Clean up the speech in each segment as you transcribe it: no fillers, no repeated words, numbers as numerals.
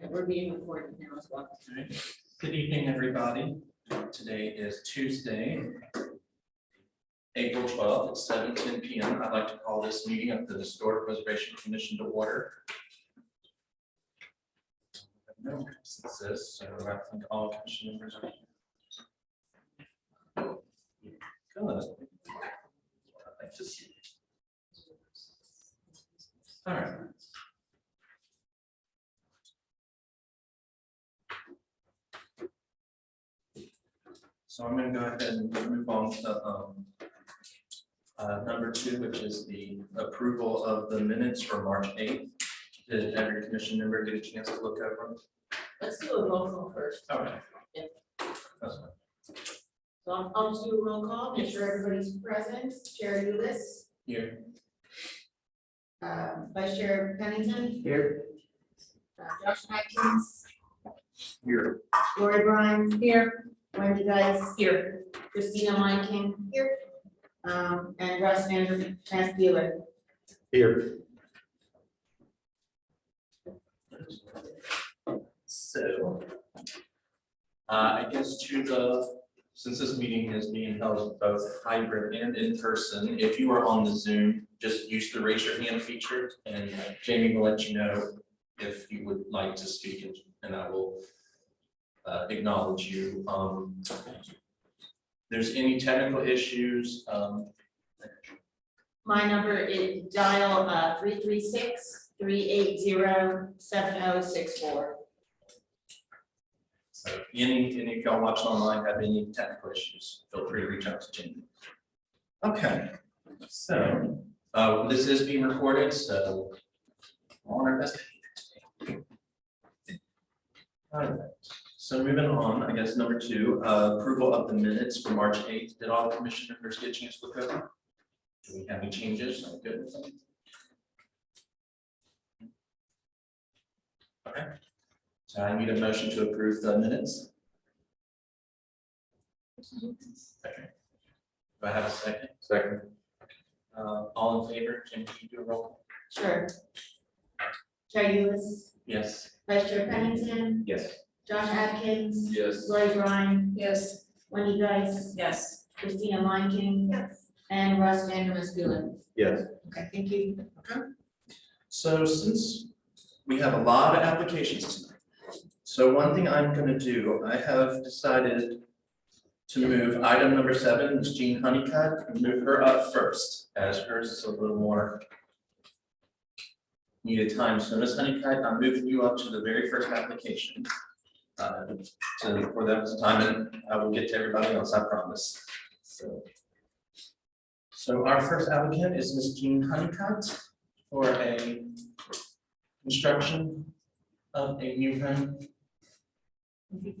Okay, we're being recorded now as well. Okay. Good evening, everybody. Today is Tuesday, April 12th at 7:10 p.m. I'd like to call this meeting of the Historic Preservation Commission to order. No absences, so I think all commission members are here. Good. I'd like to see it. All right. So I'm going to go ahead and move on to number 2, which is the approval of the minutes for March 8th. Did every commission member get a chance to look over them? Let's do a roll call first. Okay. Yeah. That's fine. So I'll just do a roll call, make sure everybody's present. Chair Ulyss, Here. Vice Chair Pennington, Here. Josh Atkins, Here. Lori Bryan, here, Wendy Dice, here, Christina Meinking, here, and Russ Mansfield. Here. So, I guess since this meeting is being held both hybrid and in person, if you are on the Zoom, just use the raise your hand feature, and Jamie will let you know if you would like to speak, and I will acknowledge you. There's any technical issues, My number is dial 336-380-7064. so if any of y'all watching online have any technical issues, feel free to reach out to Jamie. Okay, so this is being recorded, so we're on our best behavior today. All right, so moving on, I guess number 2, approval of the minutes for March 8th. Did all commission members get a chance to look over? Do we have any changes? I'm good with them. Okay, so I need a motion to approve the minutes. Okay. Do I have a second? Second. All in favor? Jim, can you do a roll call? Sure. Chair Ulyss, Yes. Vice Chair Pennington, Yes. Josh Atkins, Yes. Lori Bryan, Yes. Wendy Dice, Yes. Christina Meinking, Yes. and Russ Mansfield. Yes. Okay, thank you. So since we have a lot of applications tonight, so one thing I'm going to do, I have decided to move item number 7, Ms. Jean Honeycutt, and move her up first, as hers is a little more needed time. So Ms. Honeycutt, I'm moving you up to the very first application. For that time, and I will get to everybody else, I promise. So our first applicant is Ms. Jean Honeycutt for a construction of a new home.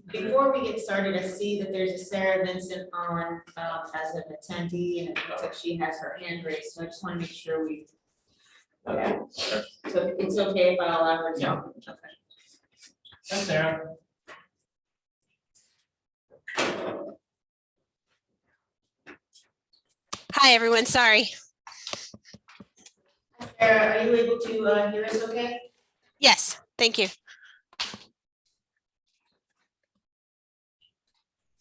Before we get started, I see that there's a Sarah Vincent on as an attendee, and it looks like she has her hand raised, so I just want to make sure we. Yeah. So it's okay if I allow her to. Yeah. Hi, Sarah. Hi, everyone. Sorry. Sarah, are you able to hear us okay? Yes, thank you.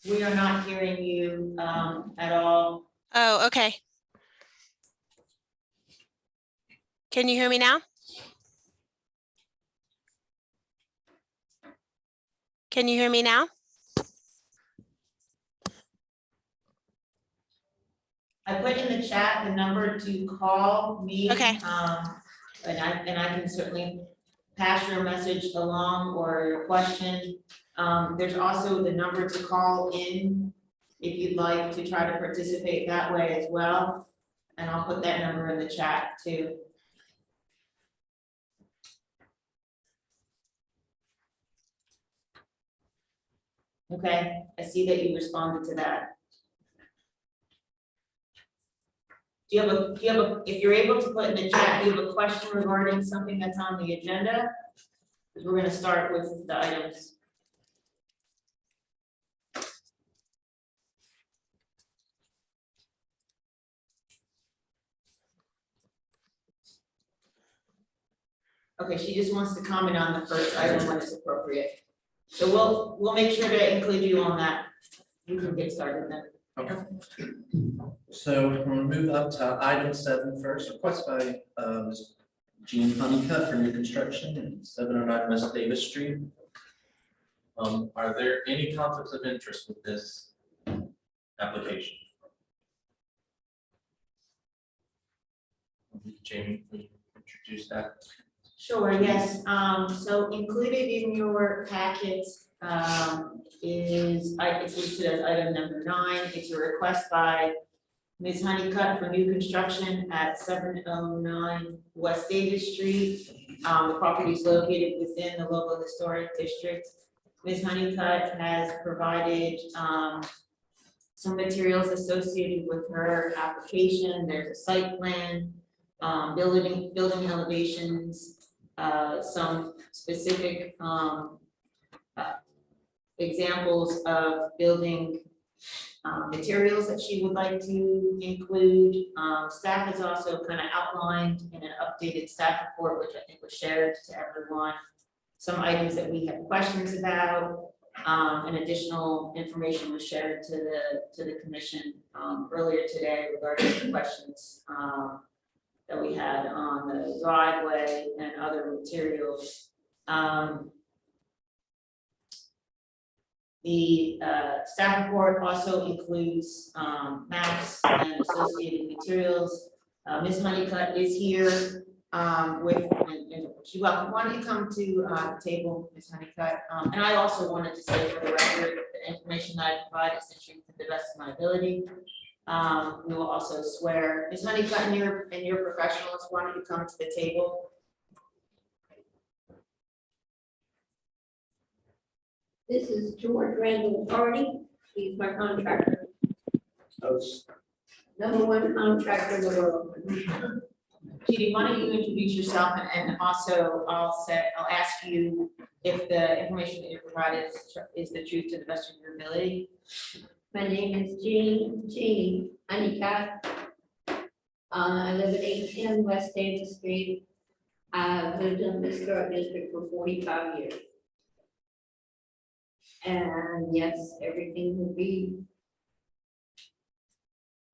We are not hearing you at all. Oh, okay. Can you hear me now? Can you hear me now? I put in the chat the number to call me. Okay. And I can certainly pass your message along or your question. There's also the number to call in if you'd like to try to participate that way as well. And I'll put that number in the chat too. Okay, I see that you responded to that. Do you have if you're able to put in the chat, do you have a question regarding something that's on the agenda? Because we're gonna start with the items. Okay, she just wants to comment on the first item when it's appropriate. So we'll make sure to include you on that. You can get started then. Okay. So we're gonna move up to item 7 first, request by Ms. Jean Honeycutt for new construction at 709 West Davis Street. Are there any conflicts of interest with this application? Jamie, will you introduce that? Sure, yes. So included in your packet it's listed as item number 9. It's a request by Ms. Honeycutt for new construction at 709 West Davis Street. The property is located within the local historic district. Ms. Honeycutt has provided some materials associated with her application. There's a site plan, building elevations, some specific examples of building materials that she would like to include. Staff has also kind of outlined in an updated staff report, which I think was shared to everyone, some items that we had questions about, and additional information was shared to the commission earlier today regarding the questions that we had on the driveway and other materials. The staff report also includes maps and associated materials. Ms. Honeycutt is here and she's welcome. Why don't you come to the table, Ms. Honeycutt? And I also wanted to say for the record, the information that I provided is true to the best of my ability. We will also swear. Ms. Honeycutt and your professionals, why don't you come to the table? This is George Randall Hardy. He's my contractor. Number 1 contractor in the world. Judy, why don't you introduce yourself and also I'll ask you if the information that you provided is the truth to the best of your ability. My name is Jean Honeycutt. I live at 810 West Davis Street. I've lived in this historic district for 45 years. And yes, everything will be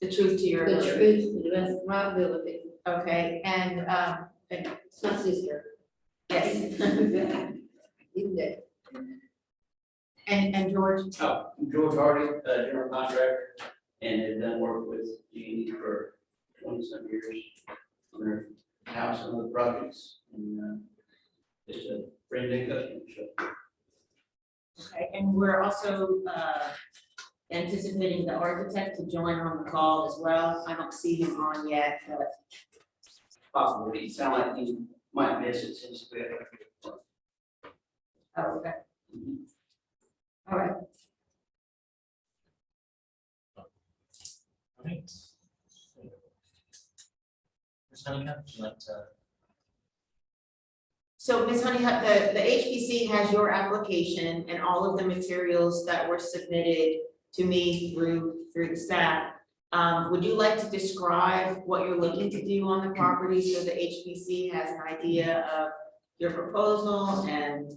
The truth to your the ability. truth to the best of my ability. Okay, and It's my sister. yes, You did. and George, I'm George Hardy, general contractor, and have done work with G&E for 20-some years on their house and other projects, and just a friendly customer. So okay, and we're also anticipating the architect to join on the call as well. I don't see him on yet, but possible, it sounds like he might miss it since we have. oh, okay. All right. All right. Ms. Honeycutt, would you like to? So Ms. Honeycutt, the HPC has your application and all of the materials that were submitted to me through the staff. Would you like to describe what you're looking to do on the property so the HPC has an idea of your proposal and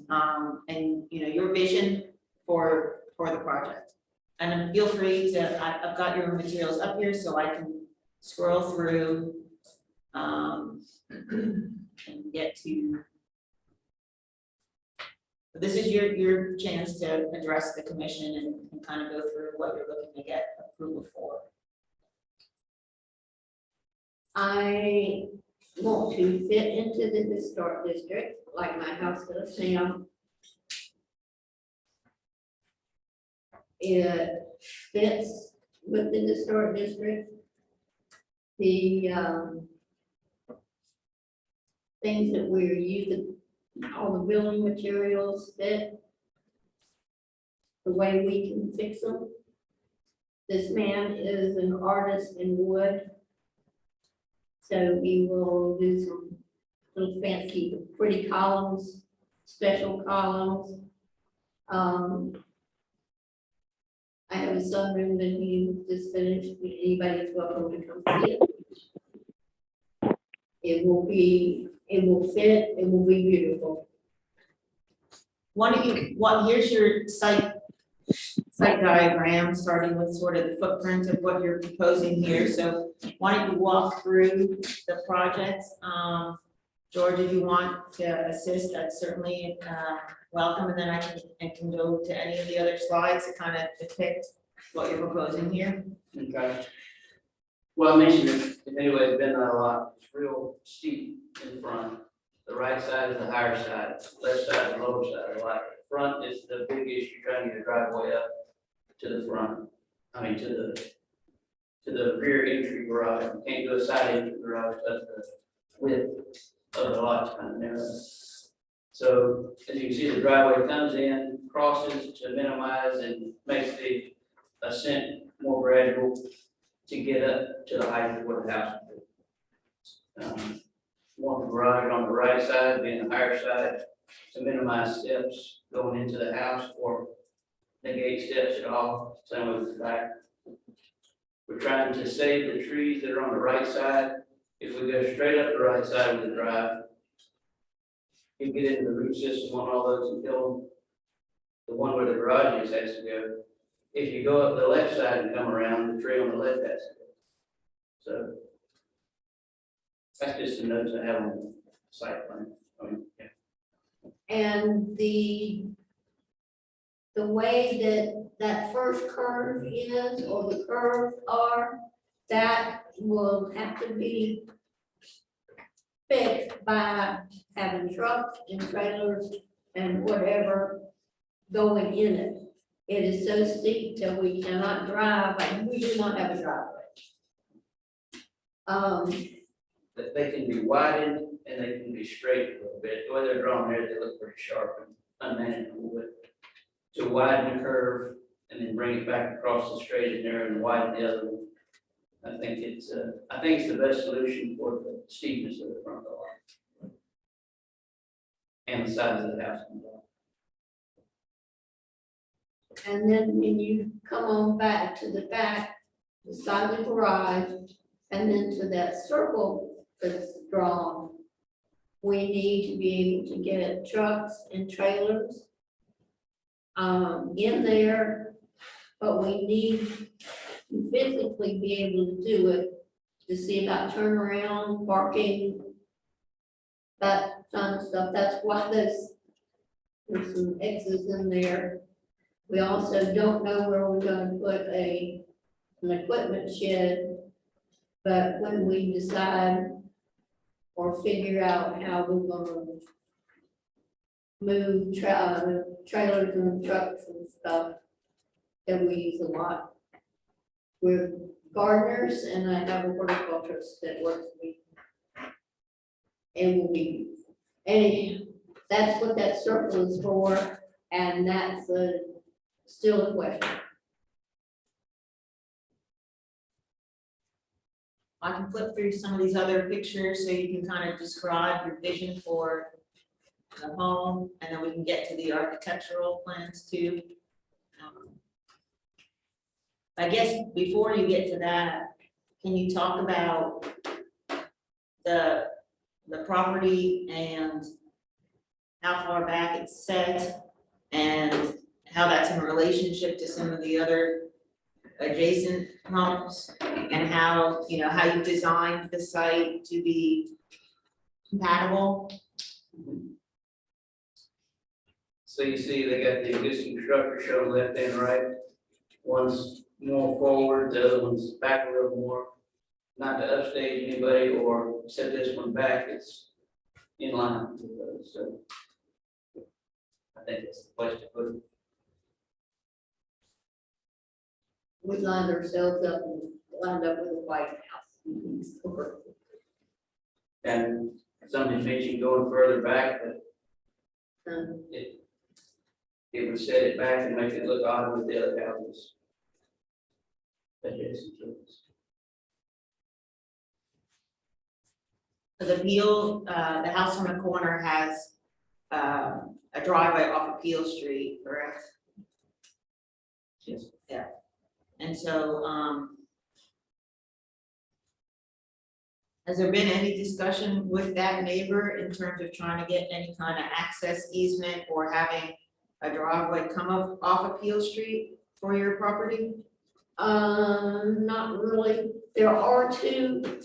you know your vision for the project? And then feel free to, I've got your materials up here so I can scroll through and get to. This is your chance to address the commission and kind of go through what you're looking to get approval for. I want to fit into the historic district like my house does now. It fits with the historic district. The things that we're using, all the building materials fit the way we can fix them. This man is an artist in wood. So we will do some little fancy, pretty columns, special columns. I have a sunroom that he just finished. Anybody's welcome to come see it. It will be It will fit, it will be beautiful. Here's your site diagram, starting with sort of the footprint of what you're proposing here, so why don't you walk through the projects? George, if you want to assist, that's certainly, welcome, and then I can go to any of the other slides to kind of depict what you're proposing here. Okay. Well, I mentioned it, if anybody's been there a lot, it's real steep in front. The right side is the higher side, left side is the lower side, like, the front is the big issue, trying to get a driveway up to the front. I mean, to the rear entry garage, you can't do a side entry garage, but the width of the lot's kind of narrow. So, as you can see, the driveway comes in, crosses to minimize and makes the ascent more gradual to get up to the height of where the house is. Want the garage on the right side, being the higher side, to minimize steps going into the house or negate steps at all, same with the back. We're trying to save the trees that are on the right side. If we go straight up the right side of the drive, you get into the root system on all those and kill them. The one where the garage is has to go. If you go up the left side and come around, the tree on the left has to go. So that's just the notes I have on the site plan. Yeah. And the way that first curve is, or the curves are, that will have to be fixed by having trucks and trailers and whatever going in it. It is so steep that we cannot drive, and we do not have a driveway. That they can be widened and they can be straight a little bit. The way they're drawn there, they look pretty sharp and unmanageable, but to widen the curve and then bring it back across the straight and narrow and widen the other one. I think it's the best solution for the steepness of the front door and the size of the house. And then when you come on back to the back, the side of the garage, and then to that circle that's drawn, we need to be able to get trucks and trailers in there, but we need to physically be able to do it, to see about turnaround, parking, that kind of stuff. That's why there's some X's in there. We also don't know where we're gonna put an equipment shed, but when we decide or figure out how we're gonna move trailers and trucks and stuff that we use a lot. We're gardeners, and I have a horticulturist that works with me. And will be, and that's what that circle is for, and that's still a question. I can flip through some of these other pictures so you can kind of describe your vision for the home, and then we can get to the architectural plans too. I guess before you get to that, can you talk about the property and how far back it's set and how that's in relationship to some of the other adjacent homes, and how, you know, how you designed the site to be compatible? So you see, they got the existing structure shown left and right. One's more forward, the other one's back a little more. Not to upstage anybody or set this one back, it's in line with those, so. I think it's the place to put it. We lined ourselves up and lined up with the White House. And somebody mentioned going further back, but it would set it back and make it look odd with the other houses. Adjacent to us. The Peel, the house on the corner has a driveway off of Peel Street, correct? Yes. Yeah, and so, Has there been any discussion with that neighbor in terms of trying to get any kind of access easement or having a driveway come up off of Peel Street for your property? Not really. There are two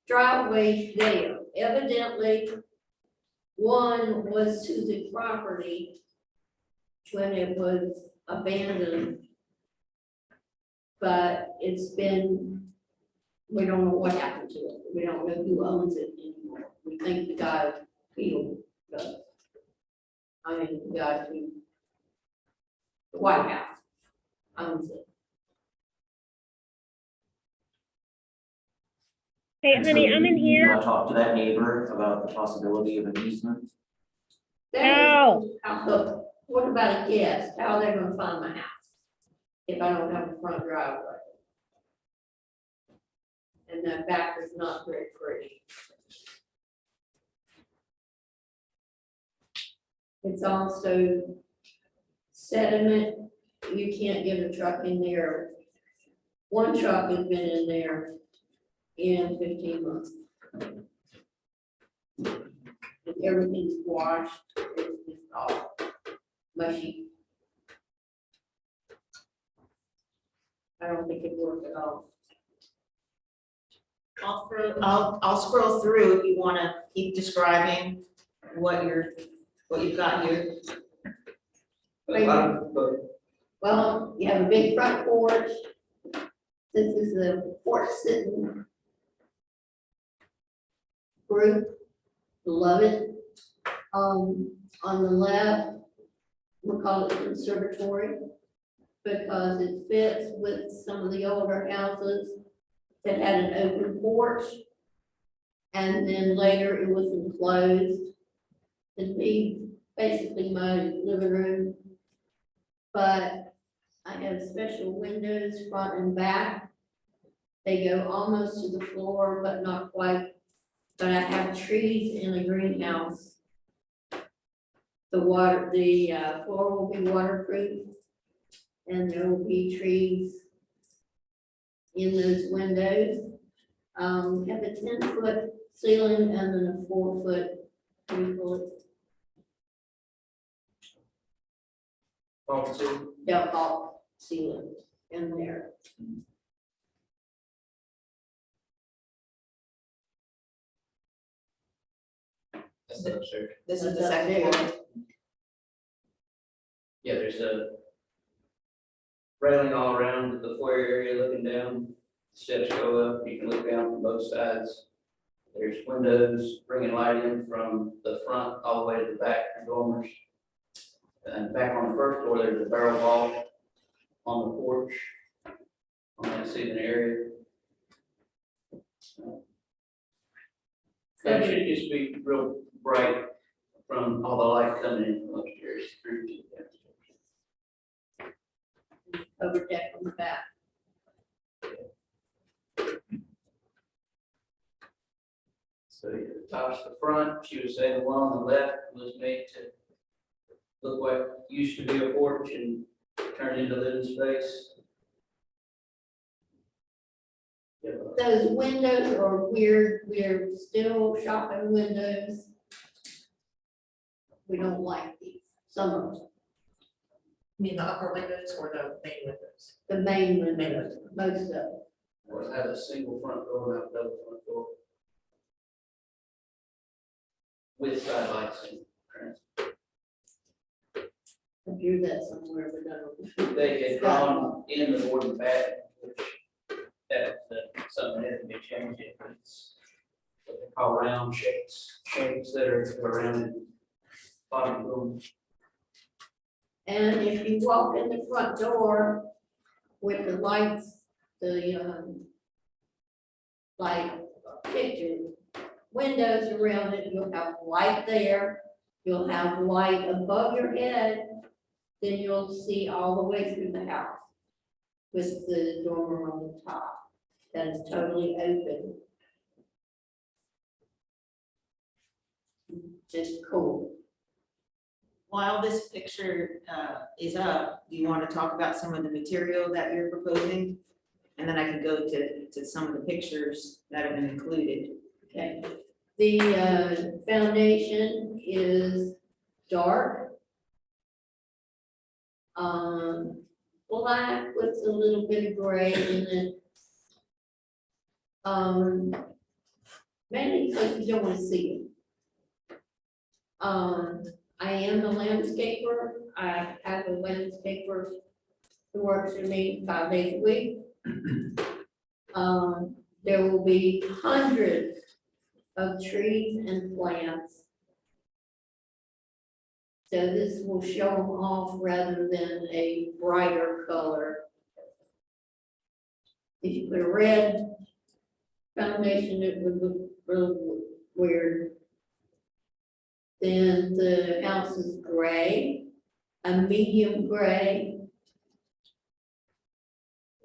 driveways there. Evidently, one was to the property when it was abandoned. But it's been, we don't know what happened to it. We don't know who owns it anymore. We think the guy who does. I mean, the guy who, the White House owns it. Hey, And so honey, I'm in you here. wanna talk to that neighbor about the possibility of an easement? That is how- What about a guest? How are they gonna find my house? If I don't have a front driveway? And that back is not very pretty. It's also sediment. You can't get a truck in there. One truck has been in there in 15 months. And everything's washed, it's just all mushy. I don't think it worked at all. I'll scroll through if you wanna keep describing what you've got here. Well, you have a big front porch. This is the porch sitting group. Love it. On the left, we call it Conservatory because it fits with some of the older houses that had an open porch. And then later it was enclosed. It'd be basically my living room. But I have special windows front and back. They go almost to the floor, but not quite. But I have trees in the greenhouse. The floor will be waterproof. And there will be trees in those windows. Have a 10-foot ceiling and then a 4-foot, 3-foot default ceiling in there. That's the upstairs. This is the That's up second there. floor. Yeah, there's a railing all around the foyer area looking down. Steps go up, you can look down from both sides. There's windows bringing light in from the front all the way to the back for dormers. And back on the first floor, there's a barrel vault on the porch, on that seating area. It should just be real bright from all the light coming in from upstairs through to downstairs. Covered deck on the back. So you touch the front, she was saying the one on the left was made to look like used to be a porch and turned into living space. Yeah, Those windows are weird, we're still shopping windows. We don't like these, some of them, You mean the upper windows or the main windows? the main windows, most of them. or it had a single front door, not double front door. With skylights and I drew that somewhere, but I don't. they had drawn in the board and back, which that's something that had to be changed. It's what they call round shapes that are around the bottom of the room. And if you walk in the front door with the lights, like picture windows around it, you'll have light there, you'll have light above your head, then you'll see all the way through the house with the dormer on the top that is totally open. Just cool. While this picture is up, do you want to talk about some of the material that you're proposing? And then I can go to some of the pictures that have been included. Okay, the foundation is dark. Black with a little bit of gray in it. Mainly because you don't want to see it. I am a landscaper. I have a landscaper who works for me 5 days a week. There will be hundreds of trees and plants. So this will show them off rather than a brighter color. If you put a red foundation, it would look really weird. Then the house is gray, a medium gray.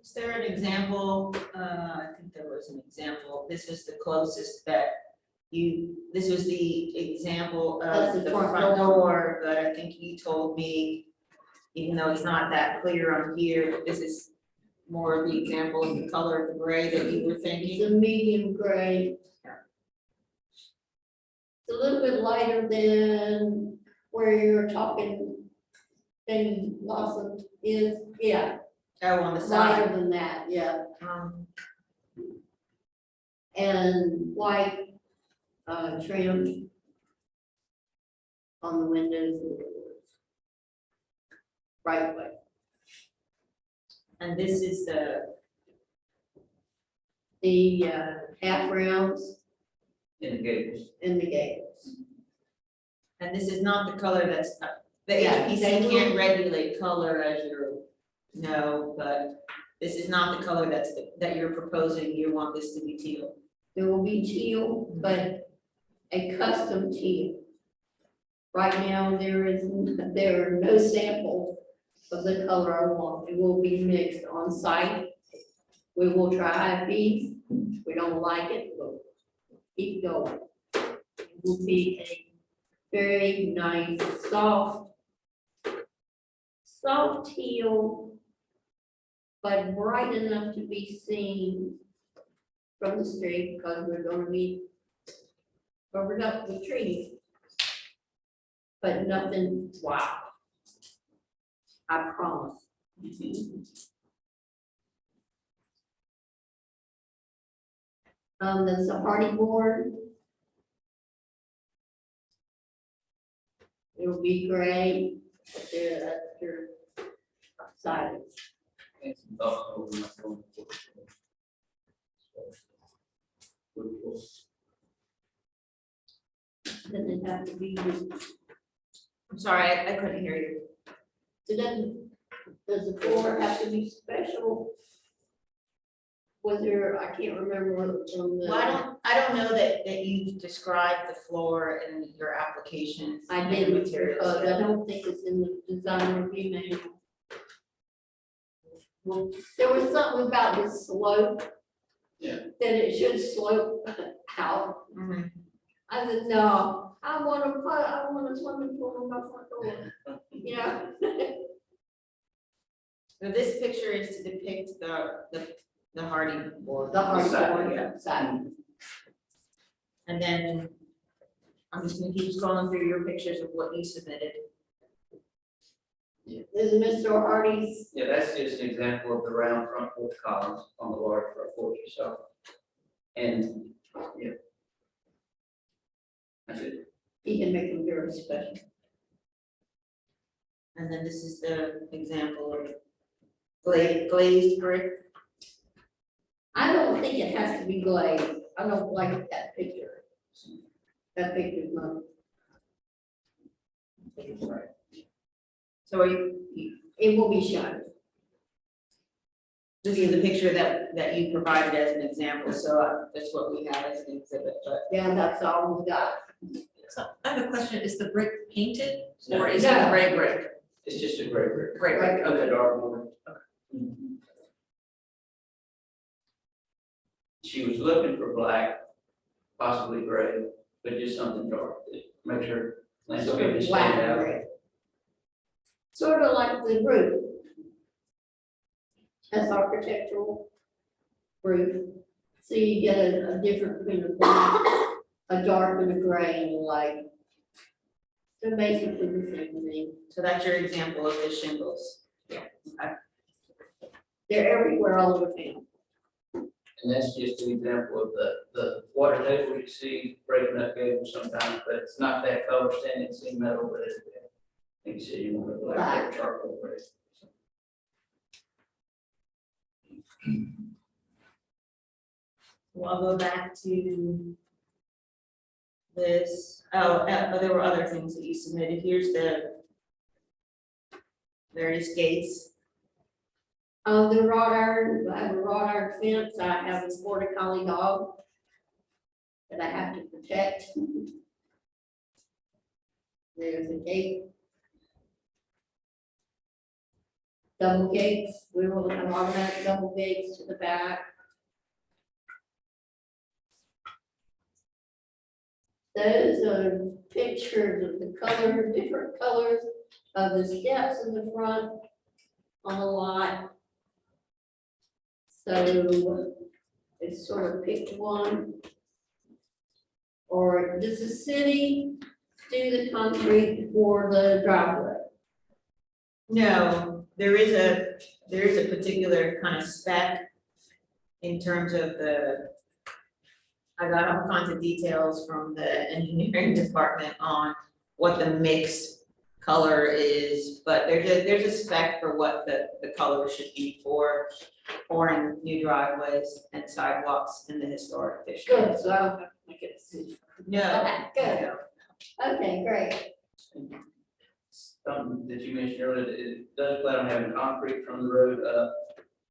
Is there an example, I think there was an example, this was the closest that this was the example That's of the the front front door. door, but I think you told me, even though it's not that clear on here, that this is more of the example of the color of the gray that you were It's thinking. a medium gray. It's a little bit lighter than where you're talking, thing Blossom is, yeah, Oh, on the lighter side. than that, yeah. And white trim on the windows and the doors. Right way. And this is the, The half rounds In the gables. and the gables. and this is not the color that's, the Yeah, HPC they will- can't regulate color as you know, but this is not the color that you're proposing, you want this to be teal. There will be teal, but a custom teal. Right now, there are no samples of the color I want. It will be mixed on site. We will try these. If we don't like it, we'll keep going. It will be a very nice, soft teal, but bright enough to be seen from the street because we're gonna be covered up with trees. But nothing, wow. I promise. That's a hardy board. It'll be gray, but they're sided. Doesn't it have to be, I'm sorry, I couldn't hear you. does the floor have to be special? Was there, I can't remember from the. Well, I don't know that you've described the floor in your application. I and the didn't, materials because yet. I don't think it's in the design review manual. Well, there was something about the slope. Yeah. That it should slope out. Mhm. I said, no, I want a swimming pool on my front door, you know? So this picture is to depict the hardy board. The hard Side, board, yeah. side. And then I'm just gonna keep scrolling through your pictures of what you submitted. This is Mr. Hardy's, Yeah, that's just an example of the round front porch columns on the large front porch itself. And, yeah. That's it. he can make them very special. And then this is the example of glazed brick. I don't think it has to be glazed. I don't like that picture. That picture's not, So are it will be shown. this is the picture that you provided as an example, so that's what we have as an exhibit, but. Yeah, that's all we got. So I have a question, is the brick painted No, or is it No. gray brick? It's just a gray brick. Gray brick, Of the dark one. She was looking for black, possibly gray, but just something dark that makes her Sort landscape of stand black out. gray. Sort of like the roof. That's architectural roof. So you get a different kind of black a dark and a gray and a light. So basically the same thing. So that's your example of the shingles. They're everywhere all over town. And that's just an example of the water table you see breaking up gable sometimes, but it's not that color standing seam metal, but it's, like you said, you want to black or charcoal gray. Well, I'll go back to this. There were other things that you submitted. Here's the various gates. The wrought iron, I have a wrought iron fence, I have a border collie dog that I have to protect. There's a gate. Double gates, we will have automatic double gates to the back. Those are pictures of the color, different colors of the steps in the front on the lot. So it's sort of picked one. Or does the city do the concrete for the driveway? No, there is a particular kind of spec in terms of I got all kinds of details from the engineering department on what the mixed color is, but there's a spec for what the color should be for pouring new driveways and sidewalks in the historic district. Good, so I don't have to make it a city. No. Okay, good. Okay, great. Something that you mentioned earlier, that it does plan on having concrete from the road up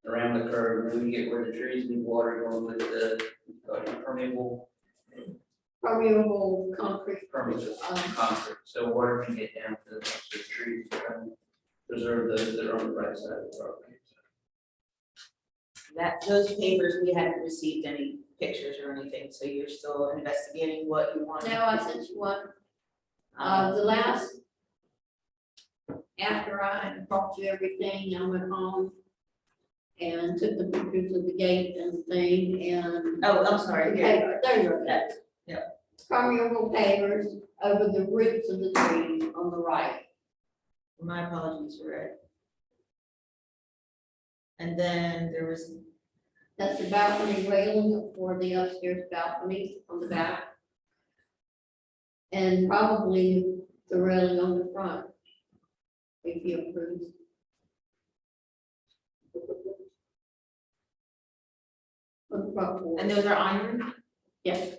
around the curve, and then we get where the trees need water going with the permeable Concrete. concrete, so water can get down to the trees, and preserve those that are on the right side of the property. Those papers, we hadn't received any pictures or anything, so you're still investigating what you want. Now I sent you one. The last, after I brought you everything, I went home and took the pictures of the gate and the thing and. Oh, I'm sorry, here. Paper, there you go. That, Permeable pavers over the roots of the trees on the right. my apologies for it. And then there was, That's the balcony railing for the upstairs balcony on the back. And probably the railing on the front. If you approve. On the front porch. and those are iron? Yes.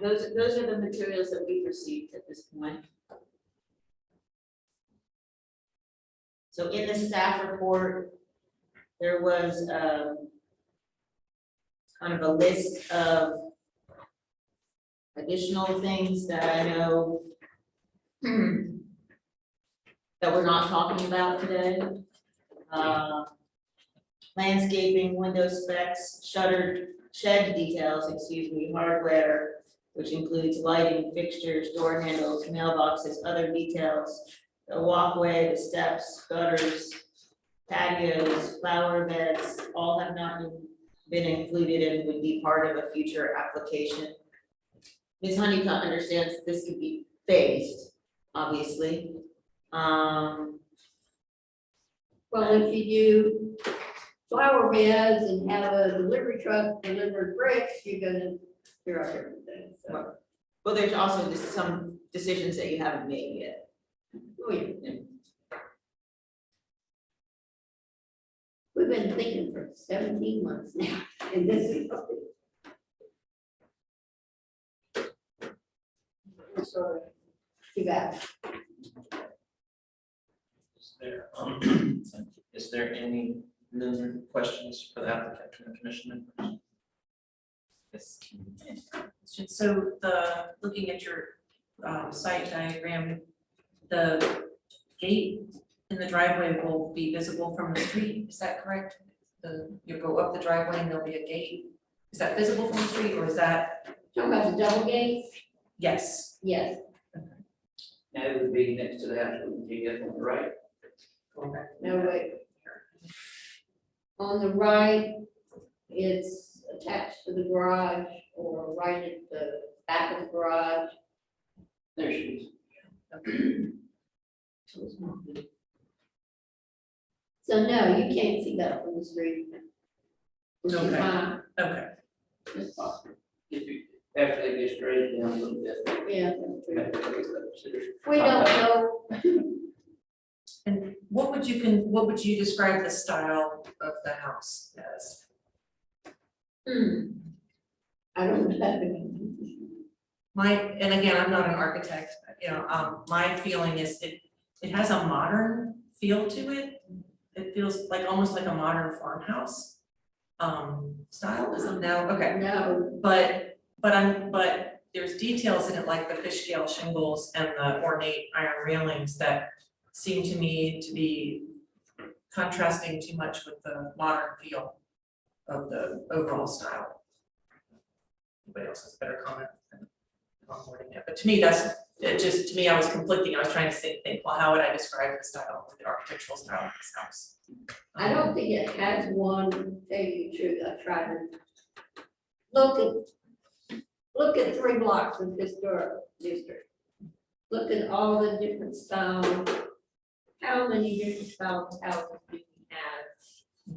Those are the materials that we've received at this point. So in the staff report, there was kind of a list of additional things that I know that we're not talking about today. Landscaping, window specs, shed details, hardware, which includes lighting, fixtures, door handles, mailboxes, other details, the walkway, the steps, gutters, patios, flower beds, all have not been included and would be part of a future application. Ms. Honeycutt understands that this could be phased, obviously. Well, if you do flower beds and have a delivery truck deliver bricks, you're gonna clear up everything, so. Well, there's also just some decisions that you haven't made yet. Oh, yeah. We've been thinking for 17 months now, and this is. Sorry. Too bad. Is there any other questions for the applicant from the commission members? So looking at your site diagram, the gate in the driveway will be visible from the street, is that correct? You go up the driveway and there'll be a gate, is that visible from the street or is that? Talking about the double gate? Yes. Yes. Now it would be next to the house we can take up on the right. Going back to No, that. wait. On the right, it's attached to the garage or right at the back of the garage. There she is. So no, you can't see that from the street. Which is Okay. fine. Okay, It's possible. If you, after they get straight down a little bit. Yeah, that's true. Consider. We don't know. and what would you describe the style of the house as? I don't know. And again, I'm not an architect, my feeling is it has a modern feel to it. It feels like almost like a modern farmhouse style, is it now, okay. No, But there's details in it like the fish scale shingles and the ornate iron railings that seem to me to be contrasting too much with the modern feel of the overall style. Anybody else has a better comment? On wording it, but to me, to me, I was conflicting, I was trying to think, well, how would I describe the style, the architectural style of this house? I don't think it has one, to tell you the truth, I tried to look at 3 blocks of historic district. Look at all the different styles. How many different styles of houses do we have?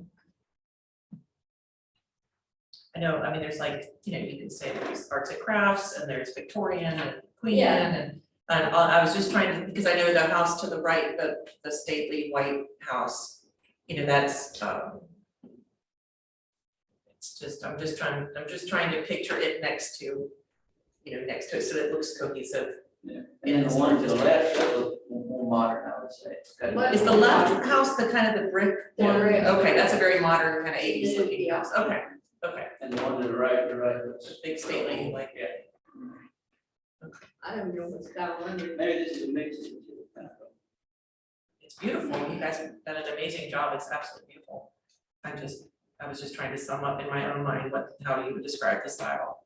I know, I mean, there's like, you can say there's arts and crafts, and there's Victorian and Queen Yeah. and I was just trying to, because I know the house to the right, the stately white house, that's, it's just, I'm just trying to picture it next to it, so it looks cohesive. Yeah. And the one to the left, that looks more modern, I would say. It's got- What- Is the left house the kind of the brick The one? brick. Okay, that's a very modern kind of 80s looking Yeah. house, okay, okay, And the one to the right, you're right, looks. big stately, like, Yeah. I don't know what style under. Maybe this is a mix of the two. Kind of. it's beautiful, you guys have done an amazing job, it's absolutely beautiful. I was just trying to sum up in my own mind how you would describe the style.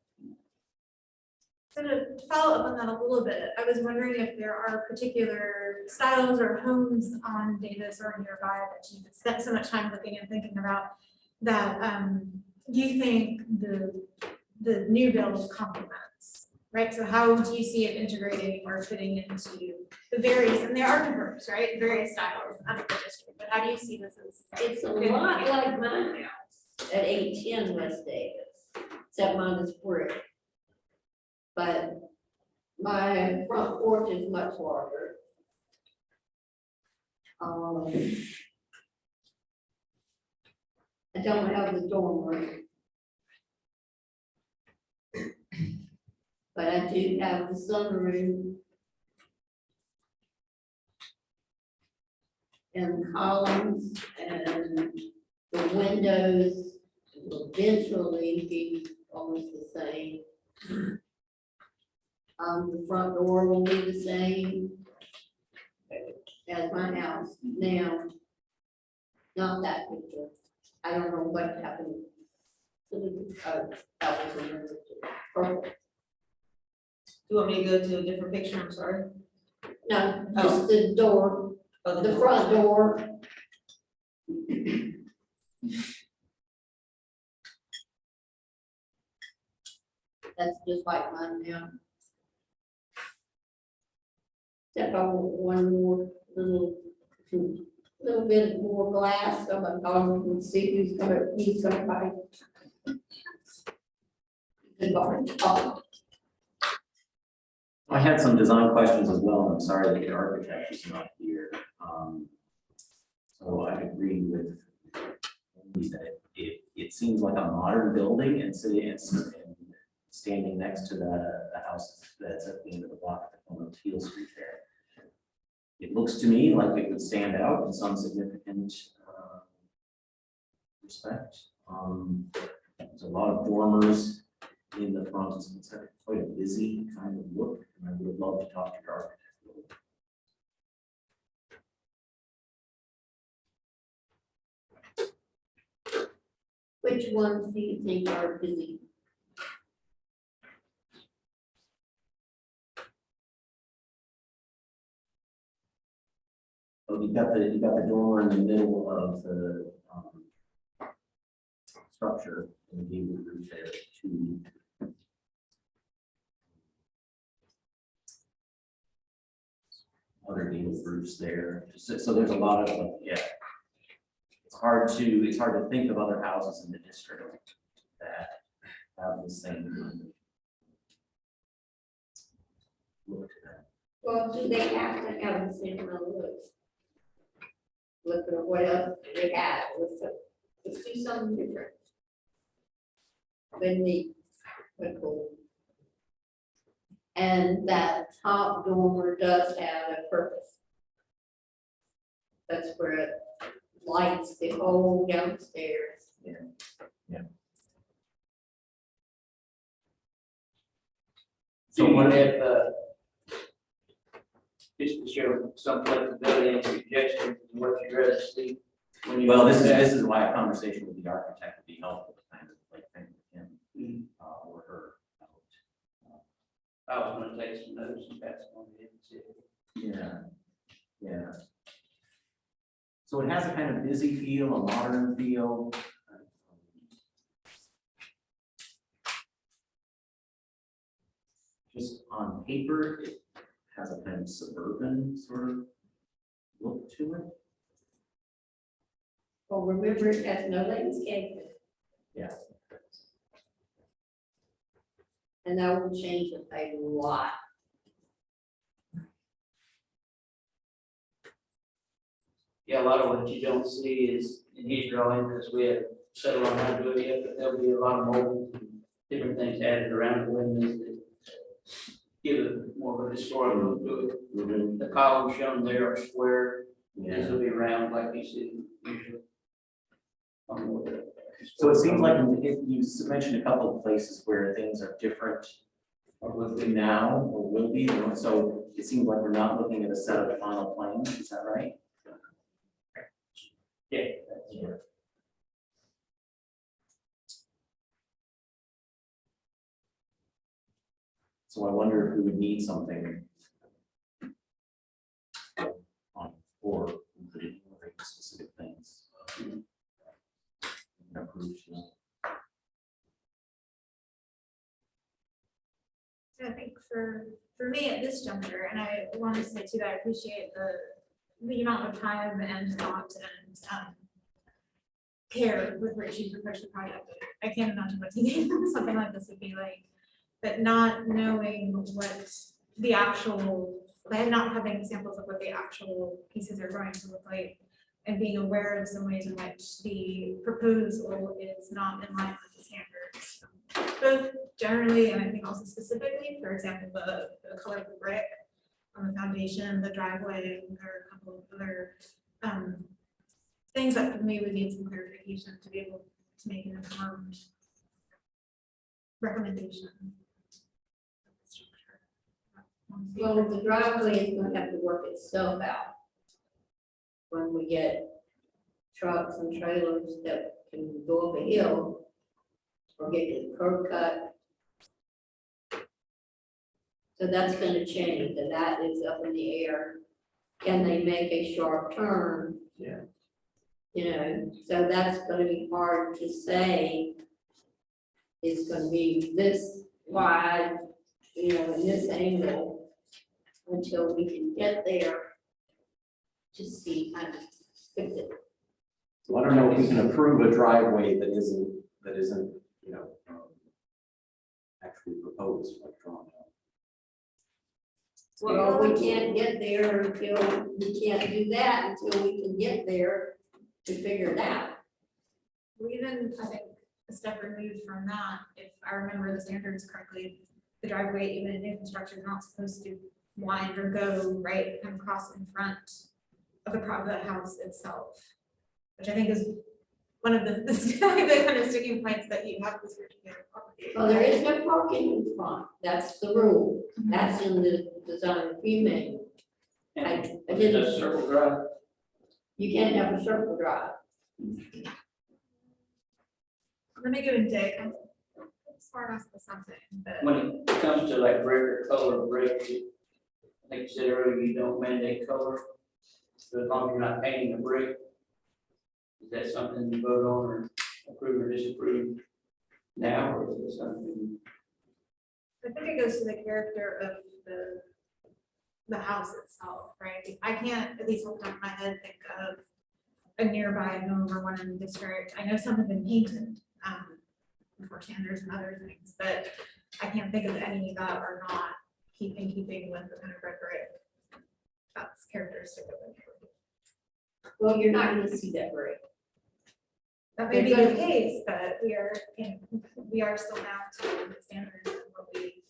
So to follow up on that a little bit, I was wondering if there are particular styles or homes on Davis or nearby that you've spent so much time looking and thinking about that you think the new build complements, right? So how do you see it integrating or fitting into the various, and there are diverse, right, various styles of the district, but how do you see this as? It's a lot like my house at 810 West Davis, except mine is brick. But my front porch is much larger. I don't have the dormer. But I do have the sunroom. And columns and the windows will eventually be almost the same. The front door will be the same as my house now. Not that picture. I don't know what happened to the, that was in the purple. Do you want me to go to a different picture, I'm sorry? No, just the door, Oh, the front door. That's just like mine now. Except I want one more little bit more glass so my dog can see he's gonna bite. The barn. Oh, I had some design questions as well, and I'm sorry that the architect is not here. So I agree with Amy that it seems like a modern building and standing next to that, the house that's at the end of the block at the corner of Teal Street there. It looks to me like it would stand out in some significant respect. There's a lot of dormers in the front, it's quite a busy kind of look, and I would love to talk to your architect. which ones do you think are busy? But you've got the dormer in the middle of the, structure, and the gable roof there to other gable roofs there, so there's a lot of, like, yeah. It's hard to think of other houses in the district that have the same look to them. Well, do they have to have the same amount of looks? Look at what else they have, let's do something different. Beneath, but cool. And that top dormer does have a purpose. That's where it lights the whole downstairs. So what if, just to show some flexibility and suggestions and what you'd rather see. when you well, do this that. is why a conversation with the architect would be helpful, to kind of like think with him or her. I was gonna take some notes and pass them on to him. Yeah. So it has a kind of busy feel, a modern feel. Just on paper, it has a kind of suburban sort of look to it. Well, remember, it has no landscaping. Yeah. And that will change it a lot. Yeah, a lot of what you don't see is in his drawing, because we have settled on how to do it yet, but there'll be a lot of mold and different things added around the windows that give it more of a historic look to it. The columns shown there are square, these Yeah. will be round like you see usually. So it seems like you mentioned a couple of places where things are different or will be now or will be. So it seems like we're not looking at a set of final plans. Is that right? Yeah. Yeah. So I wonder if we would need something on or specific things. Approved, you know. I think for me at this juncture, and I want to say too, that I appreciate the amount of time and thought and care with which you've approached the project. I can't imagine what something like this would be like, but not knowing what the actual, not having examples of what the actual pieces are going to look like, and being aware of some ways in which the proposal is not in line with the standards, both generally and I think also specifically. For example, the color of the brick on the foundation, the driveway, there are a couple of other things that for me would need some clarification to be able to make an informed recommendation. Well, the driveway is gonna have to work itself out. When we get trucks and trailers that can go up a hill or get to the curb cut. So that's gonna change, and that is up in the air. Can they make a sharp turn? Yeah. You know, so that's gonna be hard to say. It's gonna be this wide, you know, in this angle, until we can get there to see how to fix it. So I don't know if we can approve a driveway that isn't, you know, actually proposed, like drawn out. Well, we can't get there until, we can't do that until we can get there to figure it out. Well, even, I think, a step removed from that, if I remember the standards correctly, the driveway, even in new construction, is not supposed to wind or go right and cross in front of the house itself, which I think is one of the kind of sticking points that you have this particular property. Well, there is no parking in front, that's the rule, that's in the design review manual. I didn't- Just circle drive. You can't have a circle drive. Let me go and dig. It's far enough for something, but When it comes to like brick or color brick, I think you said earlier, you don't mandate color. So as long as you're not painting a brick, is that something you vote on or approve or disapprove now, or is it something? I think it goes to the character of the house itself, right? I can't, at least off the top of my head, think of a nearby home or one in the district. I know some have been painted, for standards and other things, but I can't think of any that are not keeping with the kind of rhetoric that's characteristic of the neighborhood. Well, you're not gonna see that brick. That may be the case, but we are still bound to the standards of what we.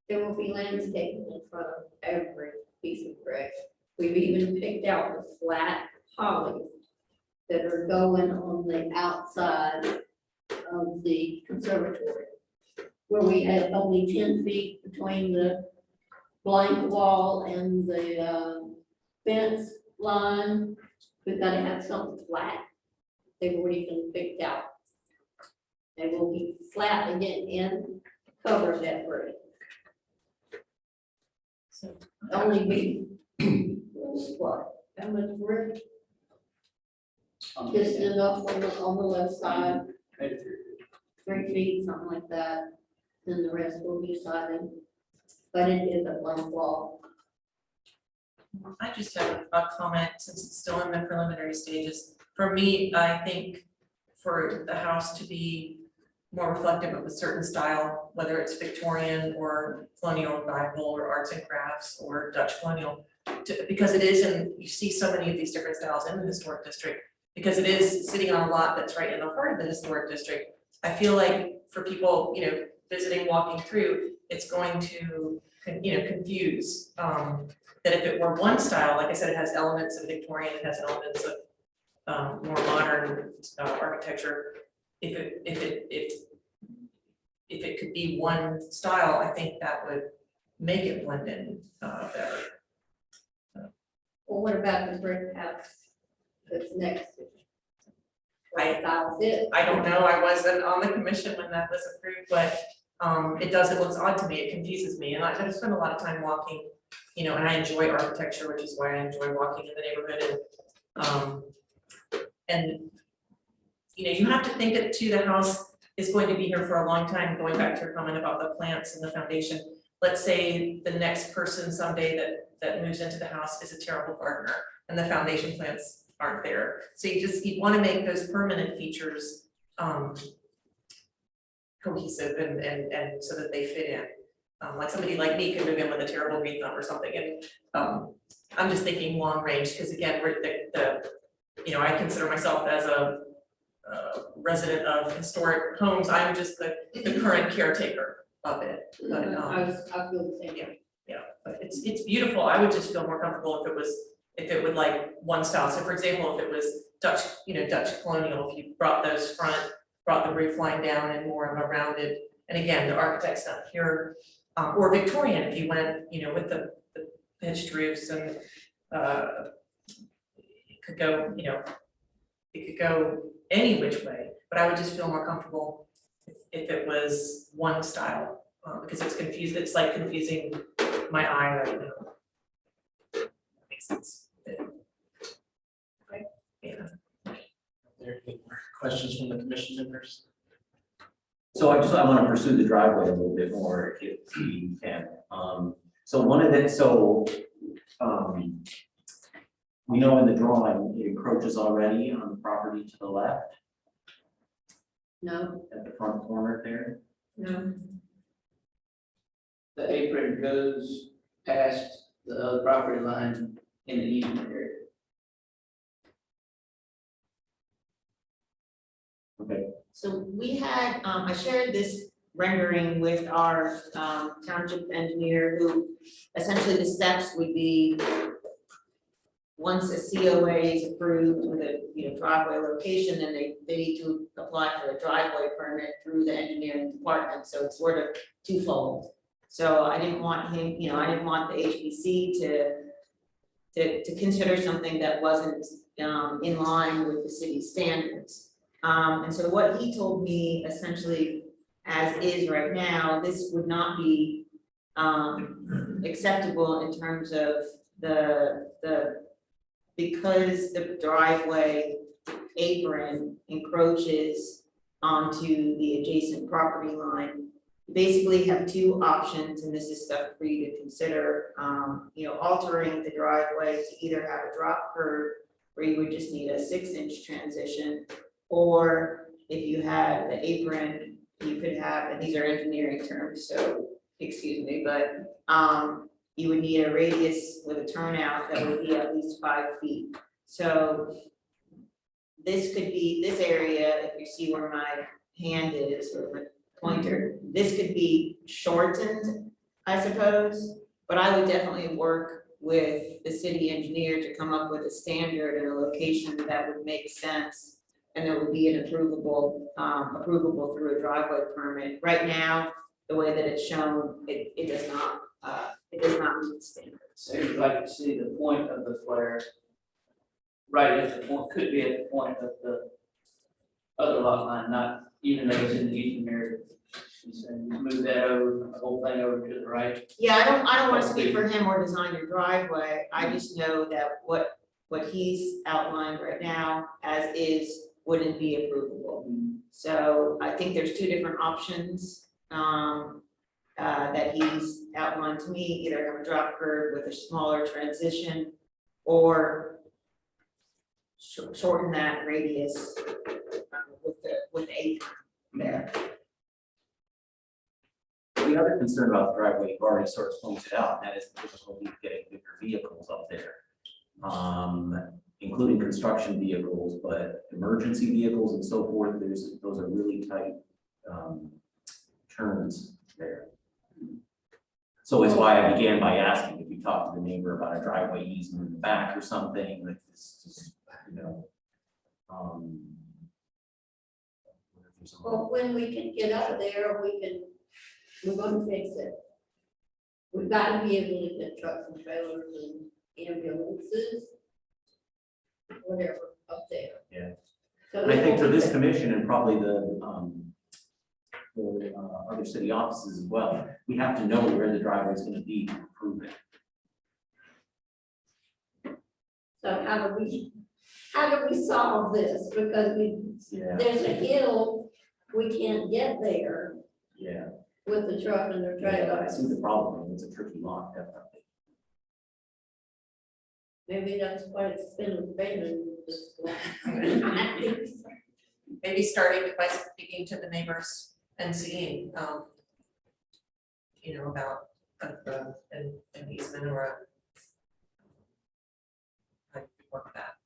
There will be landscaping in front of every piece of brick. We've even picked out the flat hollies that are going on the outside of the conservatory, where we had only 10 feet between the blank wall and the fence line. We've got to have something flat. They've already been picked out. They will be flat again and cover that brick. So, Only be, what, how much brick? Just enough on the left side, 3 feet, something like that. Then the rest will be siding. But it is a blank wall. I just have a comment, since it's still in the preliminary stages. For me, I think for the house to be more reflective of a certain style, whether it's Victorian or colonial revival or arts and crafts or Dutch colonial, because it is, and you see so many of these different styles in the historic district, because it is sitting on a lot that's right in the heart of the historic district. I feel like for people, visiting, walking through, it's going to, confuse. That if it were one style, like I said, it has elements of Victorian, it has elements of more modern architecture. If it could be one style, I think that would make it blend in better. Well, what about the brick house that's next to it? I- What style is it? I don't know, I wasn't on the commission when that was approved, but it looks odd to me, it confuses me, and I just spend a lot of time walking, and I enjoy architecture, which is why I enjoy walking in the neighborhood, and you have to think that too, the house is going to be here for a long time, going back to your comment about the plants and the foundation. Let's say the next person someday that moves into the house is a terrible gardener and the foundation plants aren't there. So you want to make those permanent features cohesive and so that they fit in. Like somebody like me could move in with a terrible green thumb or something, and I'm just thinking long range, because again, we're I consider myself as a resident of historic homes. I'm just the current caretaker of it. But I feel the same. yeah, but it's beautiful. I would just feel more comfortable if it would like one style. So for example, if it was Dutch, Dutch colonial, if you brought the roof line down and more of a rounded, and again, the architect's not here, or Victorian, if you went, with the pitched roofs and it could go, it could go any which way, but I would just feel more comfortable if it was one style, because it's like confusing my eye right now. Makes sense. Right. Yeah. There any more questions from the commission members? So I want to pursue the driveway a little bit more if we can. We know in the drawing, it encroaches already on the property to the left No, at the front corner there. no. The apron goes past the other property line in the easement area. Okay, So we had, I shared this rendering with our township engineer, who essentially the steps would be, once a COA is approved with a driveway location, then they need to apply for a driveway permit through the engineering department, so it's sort of twofold. So I didn't want him, I didn't want the HPC to consider something that wasn't in line with the city's standards. And so what he told me essentially, as is right now, this would not be acceptable in terms of because the driveway apron encroaches onto the adjacent property line, you basically have two options, and this is stuff for you to consider, altering the driveway to either have a drop curb where you would just need a 6-inch transition, or if you had the apron, you could have, and these are engineering terms, so excuse me, but you would need a radius with a turnout that would be at least 5 feet. So this could be, this area, if you see where my hand is, or my pointer, this could be shortened, I suppose, but I would definitely work with the city engineer to come up with a standard and a location that would make sense, and that would be an approvable through a driveway permit. Right now, the way that it's shown, it does not meet the standard. So you'd like to see the point of the flare, right at the point, could be at the point of the other lot line, not even though it's in the eastern area. You said you move that over, the whole thing over to the right. Yeah, I don't wanna speak for him or design your driveway, I just know that what he's outlined right now as is wouldn't be approvable. So I think there's two different options, that he's outlined to me, either have a drop curb with a smaller transition, or shorten that radius with the apron there. The other concern about the driveway, you've already sort of pointed out, that is the difficulty of getting bigger vehicles up there. Including construction vehicles, but emergency vehicles and so forth, those are really tight turns there. So it's why I began by asking if you talked to the neighbor about a driveway easement in the back or something, like this, just, Well, when we can get out of there, we're gonna fix it. We've got to be able to get trucks and trailers and ambulances, whatever, up there. Yeah. So And I think for this commission and probably the other city offices as well, we have to know where the driveway is going to be to approve it. So how do we solve this? Because Yeah. there's a hill, we can't get there Yeah. with the truck and the Yeah, I trailer. see the problem. It's a tricky lot, definitely. Maybe that's why it's been abandoned this long. Maybe starting by speaking to the neighbors and seeing, about an easement or a. How you work that,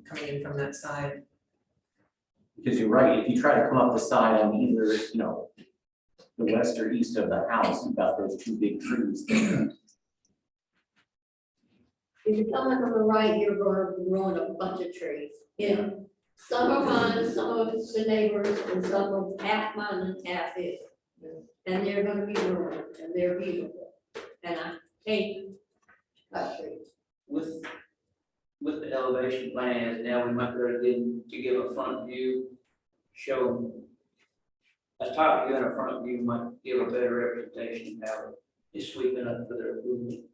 coming in from that side. Because you're right, if you try to come up the side on either, the west or east of the house, you've got those two big trees there. If you're coming from the right, you're going to ruin a bunch of trees. Yeah. Some are mine, some of it's the neighbors, and some are half mine and half his. And they're gonna be ruined, and they're beautiful. And I hate cut trees. With the elevation plan as now, we might be able to give a front view, show a top view and a front view might give a better representation of how it's sweeping up for their movement.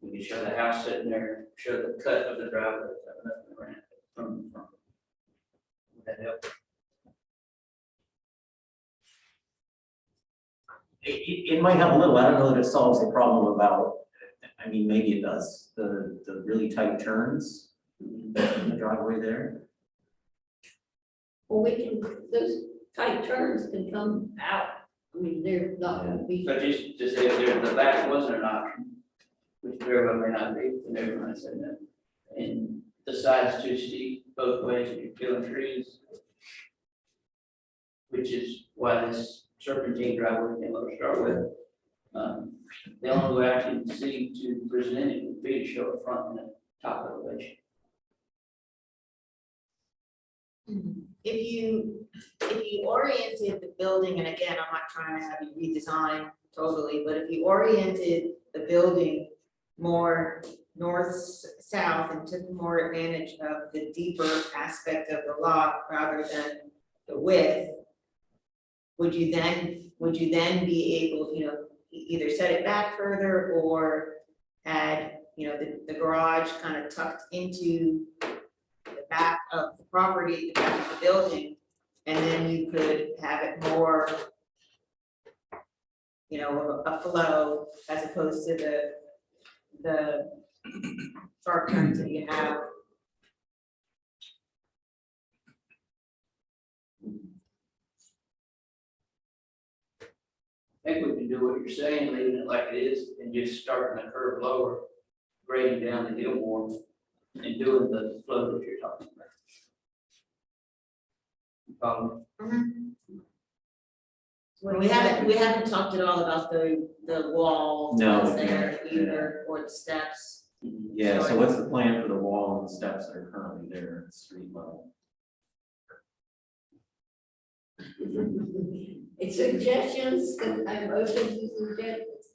We can show the house sitting there, show the cut of the driveway coming up and around from the front. Would that help? It might help a little. I don't know that it solves the problem about, maybe it does, the really tight turns in the driveway there. Well, those tight turns can come out. They're not gonna be. So just to say if the back wasn't an option, which very well may not be, and everyone said that. And the side's too steep both ways, and you're killing trees. Which is why this serpentine driveway came up to start with. The only way I can see to present it would be to show a front and a top elevation. If you oriented the building, and again, I'm not trying to have you redesign totally, but if you oriented the building more north-south and took more advantage of the deeper aspect of the lot rather than the width, would you then be able, either set it back further or had, you know, the garage kind of tucked into the back of the property, the back of the building, and then you could have it more, you know, a flow as opposed to the sharp turns that you have. I think we can do what you're saying, leaving it like it is, and just starting the curve lower, grading down the hill more, and doing the flow that you're talking about. We haven't talked at all about the wall No. that's there either, or the steps. Yeah, so what's the plan for the wall and the steps that are currently there at the street level? It's suggestions, because I'm open to suggestions.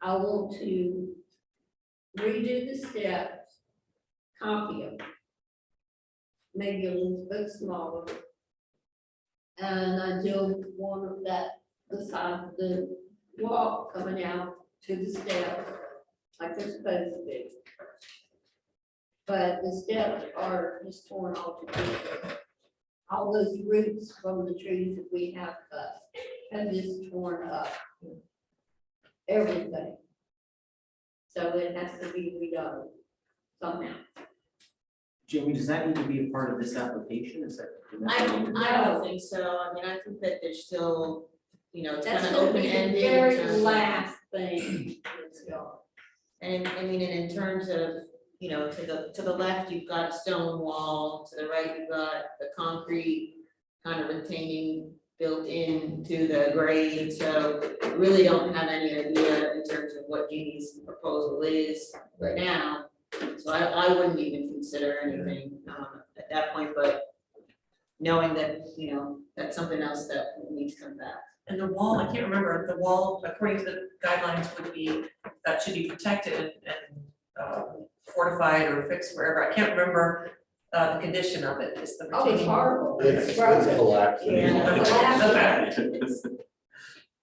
I want to redo the steps, copy them. Maybe a little bit smaller. And I do one of that, the side of the wall coming out to the steps, like they're supposed to be. But the steps are just torn all together. All those roots from the trees that we have cut have just torn up. Everything. So it has to be redone somehow. Jamie, does that need to be a part of this application? Is that? I don't think so. I mean, I think that there's still, you know, it's kind That's of gonna be open-ended. the in very terms of- last thing that's going. And I mean, and in terms of, you know, to the left, you've got a stone wall, to the right, you've got the concrete kind of retaining built into the grade, so we really don't have any idea in terms of what Jeannie's proposal is right now. So I wouldn't even consider anything, at that point, but knowing that, you know, that's something else that will need to come back. And the wall, I can't remember, the wall, according to the guidelines, would be, that should be protected and fortified or fixed wherever. I can't remember the condition of it. Is the Oh, it's retaining wall? horrible. It's broken. collapsing. Yeah. Okay.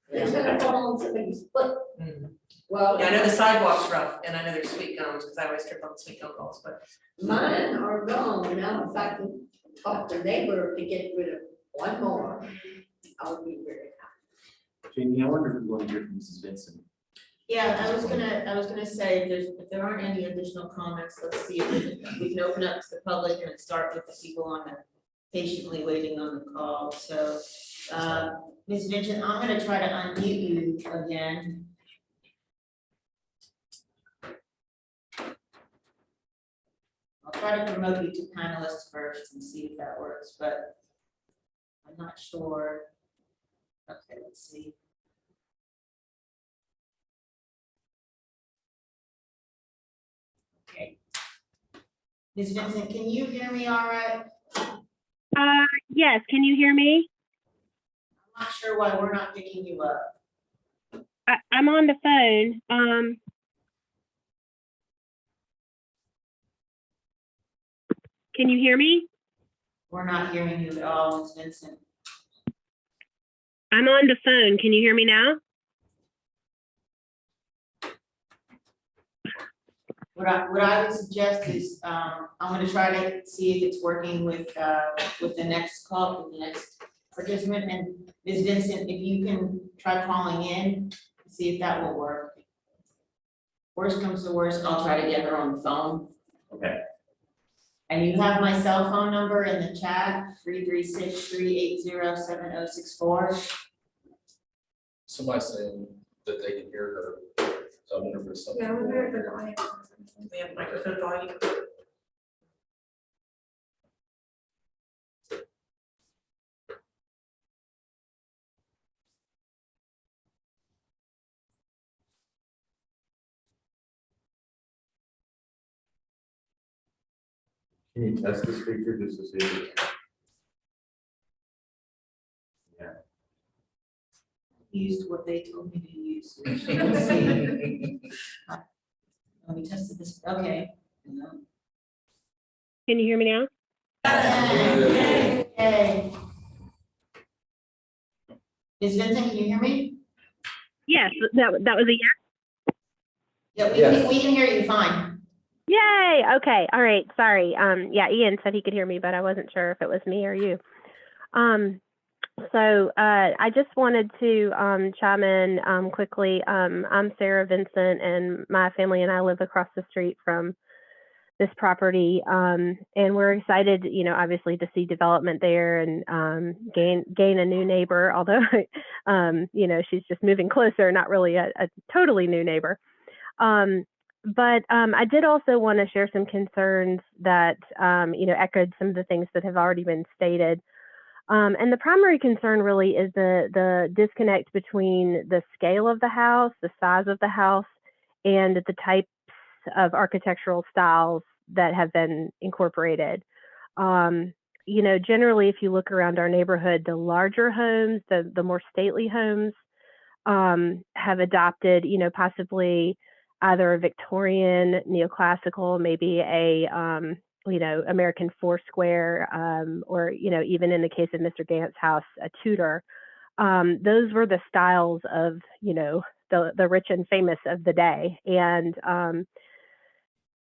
It's gonna fall on somebody's foot. Mm. Well, Yeah, I know the sidewalk's rough, and I know there's sweet gums, because I always trip on the sweet gum balls, but mine are gone. Now, if I can talk to neighbor to get rid of one more, I would be very happy. Jamie, I wonder if we want to hear from Mrs. Vincent. Yeah, I was gonna say, if there aren't any additional comments, let's see if we can open up to the public and start with the people on the patiently waiting on the call, so, Ms. Vincent, I'm gonna try to unmute you again. I'll try to promote you to panelists first and see if that works, but I'm not sure. Okay, let's see. Okay. Ms. Vincent, can you hear me all right? Yes, can you hear me? I'm not sure why we're not picking you up. I'm on the phone. Can you hear me? We're not hearing you at all, Ms. Vincent. I'm on the phone. Can you hear me now? What I would suggest is, I'm gonna try to see if it's working with the next call, with the next participant, and Ms. Vincent, if you can try calling in, see if that will work. Worst comes to worst, I'll try to get her on the phone. Okay. And you have my cell phone number in the chat, 336-380-7064. Somebody saying that they can hear her, so I wonder if there's something. Yeah, I wonder if they're going. we have microphone volume. Can you test the speaker just to see? if it's- Used what they told me to use. Which you can see. We tested this, okay. Can you hear me now? Hey. Ms. Vincent, can you hear me? Yes, that was a yes. Yeah, Yes. we can hear you fine. Yay. Okay. All right. Sorry. Yeah, Ian said he could hear me, but I wasn't sure if it was me or you. I just wanted to chime in quickly. I'm Sarah Vincent, and my family and I live across the street from this property, and we're excited, obviously to see development there and gain a new neighbor. Although, she's just moving closer, not really a totally new neighbor. I did also want to share some concerns that echoed some of the things that have already been stated. And the primary concern really is the disconnect between the scale of the house, the size of the house, and the types of architectural styles that have been incorporated. Generally, if you look around our neighborhood, the larger homes, the more stately homes, have adopted, possibly either a Victorian, neoclassical, maybe a American Foursquare, or, even in the case of Mr. Gantt's house, a Tudor. Those were the styles of, the rich and famous of the day. And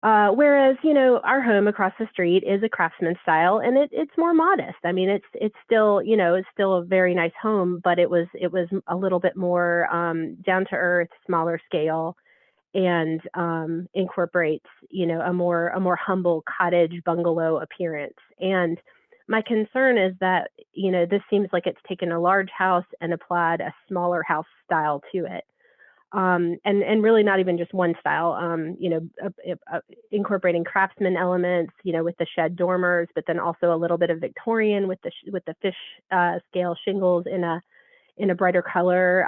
whereas, our home across the street is a craftsman style, and it's more modest. I mean, it's still, it's still a very nice home, but it was a little bit more down to earth, smaller scale, and incorporates, a more humble cottage bungalow appearance. And my concern is that, this seems like it's taken a large house and applied a smaller house style to it. And really not even just one style, incorporating craftsman elements, with the shed dormers, but then also a little bit of Victorian with the fish scale shingles in a brighter color,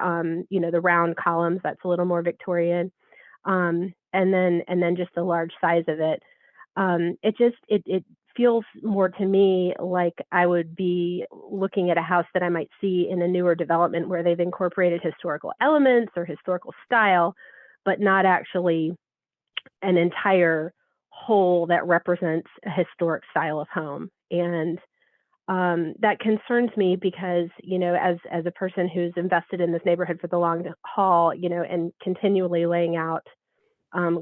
the round columns, that's a little more Victorian. And then just the large size of it. It feels more to me like I would be looking at a house that I might see in a newer development where they've incorporated historical elements or historical style, but not actually an entire whole that represents a historic style of home. And that concerns me because, as a person who's invested in this neighborhood for the long haul, and continually laying out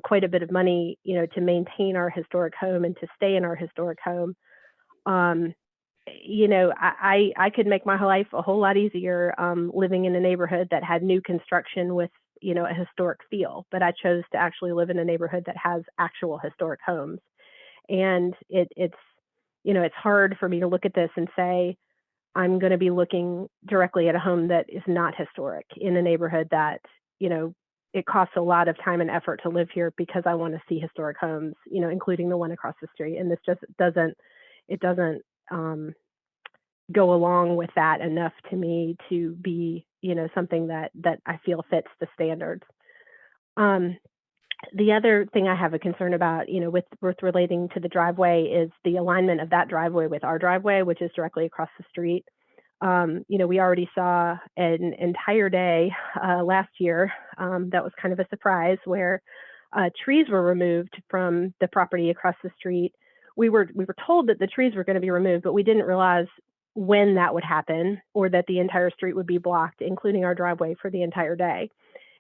quite a bit of money, to maintain our historic home and to stay in our historic home. I could make my life a whole lot easier living in a neighborhood that had new construction with, a historic feel, but I chose to actually live in a neighborhood that has actual historic homes. And it's hard for me to look at this and say, I'm going to be looking directly at a home that is not historic in a neighborhood that, it costs a lot of time and effort to live here because I want to see historic homes, including the one across the street. And this just doesn't go along with that enough to me to be, something that I feel fits the standards. The other thing I have a concern about, with relating to the driveway is the alignment of that driveway with our driveway, which is directly across the street. We already saw an entire day last year that was kind of a surprise where trees were removed from the property across the street. We were told that the trees were going to be removed, but we didn't realize when that would happen or that the entire street would be blocked, including our driveway, for the entire day.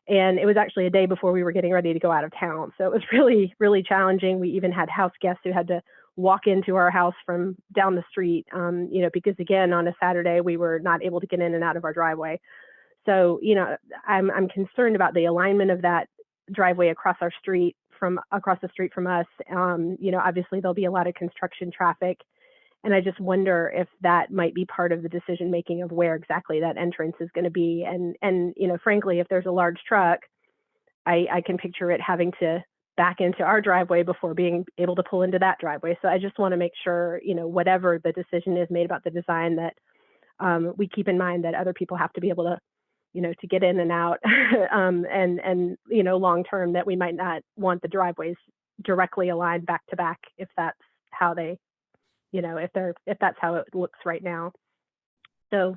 And it was actually a day before we were getting ready to go out of town. So it was really, really challenging. We even had house guests who had to walk into our house from down the street, because again, on a Saturday, we were not able to get in and out of our driveway. So, I'm concerned about the alignment of that driveway across the street from us. Obviously there'll be a lot of construction traffic. And I just wonder if that might be part of the decision-making of where exactly that entrance is going to be. And frankly, if there's a large truck, I can picture it having to back into our driveway before being able to pull into that driveway. So I just want to make sure, whatever the decision is made about the design, that we keep in mind that other people have to be able to, to get in and out, and long-term, that we might not want the driveways directly aligned back to back if that's how they, if that's how it looks right now. So,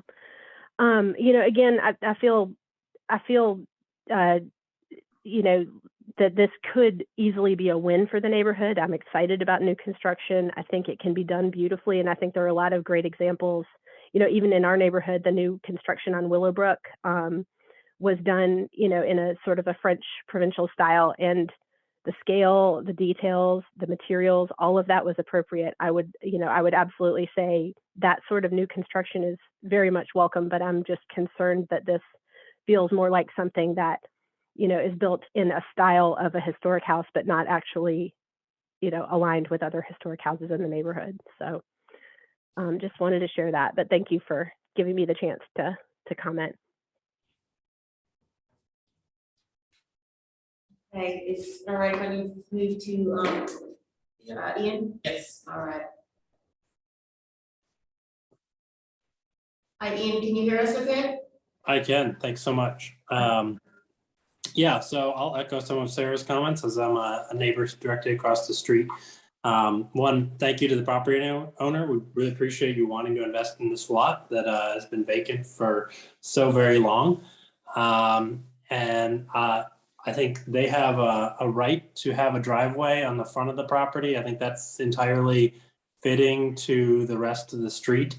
again, I feel, that this could easily be a win for the neighborhood. I'm excited about new construction. I think it can be done beautifully. And I think there are a lot of great examples, even in our neighborhood, the new construction on Willowbrook, was done, you know, in a sort of a French provincial style, and the scale, the details, the materials, all of that was appropriate. I would absolutely say that sort of new construction is very much welcome, but I'm just concerned that this feels more like something that, you know, is built in a style of a historic house, but not actually, you know, aligned with other historic houses in the neighborhood. So just wanted to share that, but thank you for giving me the chance to comment. Okay, it's all right, when you move to, Ian? Yes. All right. Hi, Ian, can you hear us okay? I can, thanks so much. Yeah, so I'll echo some of Sarah's comments as I'm a neighbor directly across the street. One, thank you to the property owner. We really appreciate you wanting to invest in this lot that has been vacant for so very long. I think they have a right to have a driveway on the front of the property. I think that's entirely fitting to the rest of the street.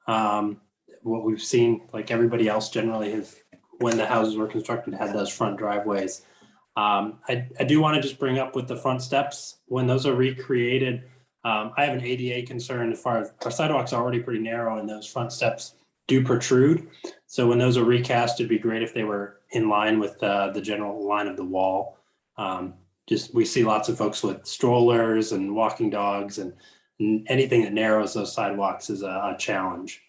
What we've seen, like everybody else generally has, when the houses were constructed, had those front driveways. I do want to just bring up with the front steps, when those are recreated, I have an ADA concern as far as our sidewalks are already pretty narrow and those front steps do protrude. So when those are recast, it'd be great if they were in line with the general line of the wall. We see lots of folks with strollers and walking dogs, and anything that narrows those sidewalks is a challenge.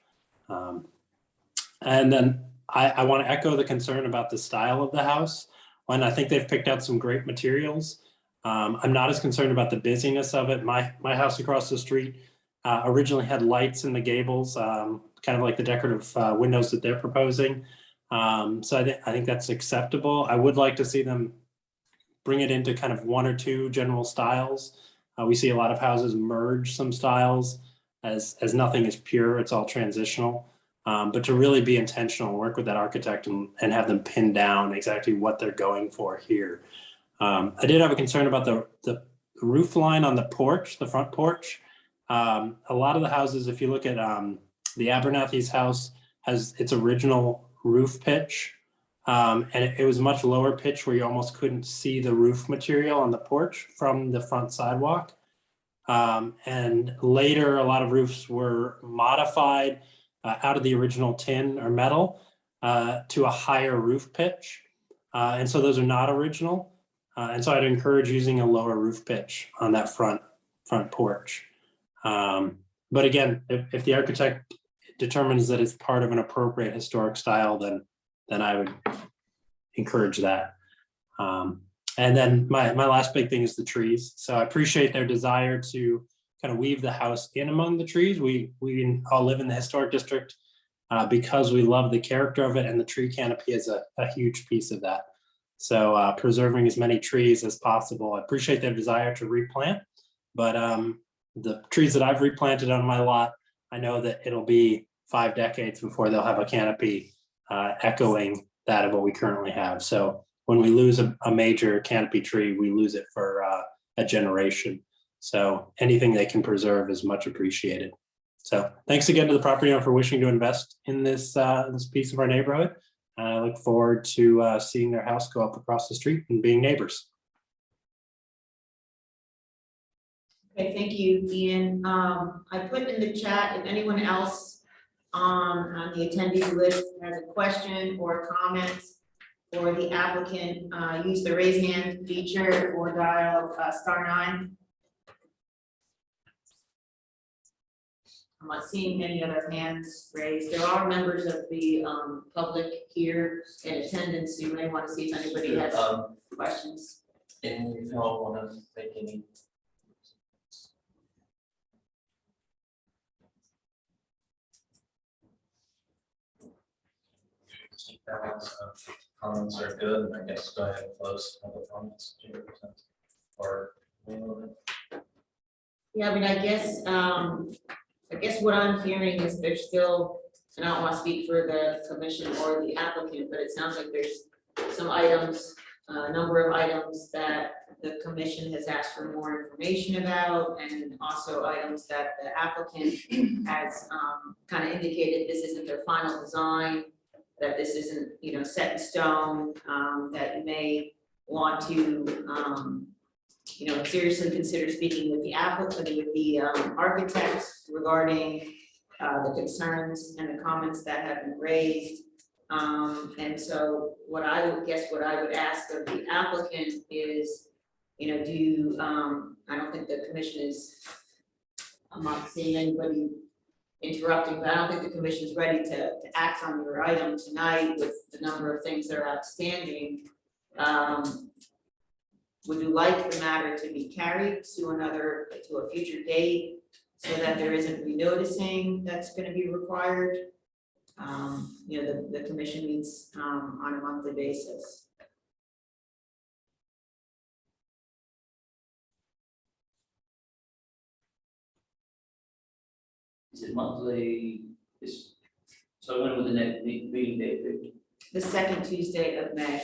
And then I want to echo the concern about the style of the house. One, I think they've picked out some great materials. I'm not as concerned about the busyness of it. My house across the street originally had lights in the gables, kind of like the decorative windows that they're proposing. So I think that's acceptable. I would like to see them bring it into kind of one or two general styles. We see a lot of houses merge some styles, as nothing is pure, it's all transitional. But to really be intentional, work with that architect and have them pin down exactly what they're going for here. I did have a concern about the roof line on the porch, the front porch. A lot of the houses, if you look at the Abernathy's house, has its original roof pitch. And it was much lower pitch where you almost couldn't see the roof material on the porch from the front sidewalk. And later, a lot of roofs were modified out of the original tin or metal to a higher roof pitch. And so those are not original. And so I'd encourage using a lower roof pitch on that front porch. But again, if the architect determines that it's part of an appropriate historic style, then I would encourage that. And then my last big thing is the trees. So I appreciate their desire to kind of weave the house in among the trees. We all live in the historic district because we love the character of it, and the tree canopy is a huge piece of that. So preserving as many trees as possible. I appreciate their desire to replant, but the trees that I've replanted on my lot, I know that it'll be 5 decades before they'll have a canopy echoing that of what we currently have. So when we lose a major canopy tree, we lose it for a generation. So anything they can preserve is much appreciated. So thanks again to the property owner for wishing to invest in this piece of our neighborhood. I look forward to seeing their house go up across the street and being neighbors. Okay, thank you, Ian. I put in the chat, if anyone else on the attendees list has a question or comment for the applicant, use the raise hand feature or dial *9. I'm not seeing any other hands raised. There are members of the public here in attendance. You may want to see if anybody has questions. And if you all want to make any. Comments are good. I guess go ahead and close public comments. Or Yeah, I mean, I guess what I'm hearing is there's still, and I don't want to speak for the commission or the applicant, but it sounds like there's some items, a number of items that the commission has asked for more information about, and also items that the applicant has kind of indicated this isn't their final design. that this isn't, you know, set in stone, that you may want to, you know, seriously consider speaking with the applicant, with the architects regarding the concerns and the comments that have been raised. And so what I would ask of the applicant is, you know, I don't think the commission is, I'm not seeing anybody interrupting, but I don't think the commission is ready to act on your item tonight with the number of things that are outstanding. Would you like the matter to be carried to a future date so that there isn't renoticing that's gonna be required? You know, the commission meets on a monthly basis. Is it monthly, so when would the next meeting date be? The second Tuesday of May.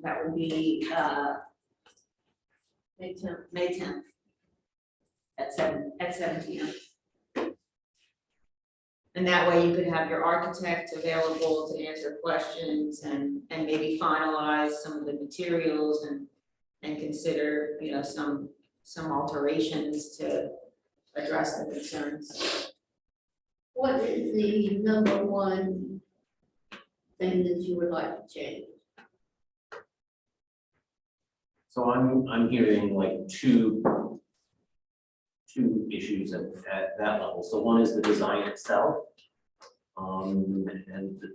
That would be May 10th. At 7 p.m. And that way you could have your architect available to answer questions and maybe finalize some of the materials and consider, you know, some alterations to address the concerns. What is the number one thing that you would like to change? So I'm hearing like two issues at that level. So one is the design itself. And the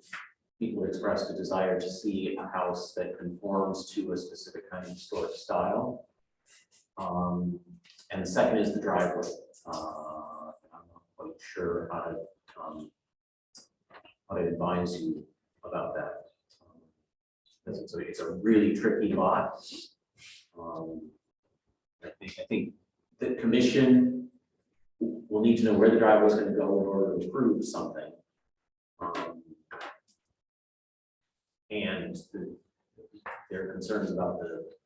people expressed a desire to see a house that conforms to a specific kind of historic style. And the second is the driveway. I'm not quite sure how to advise you about that. Because it's a really tricky lot. I think the commission will need to know where the driveway is going to go in order to approve something. And there are concerns about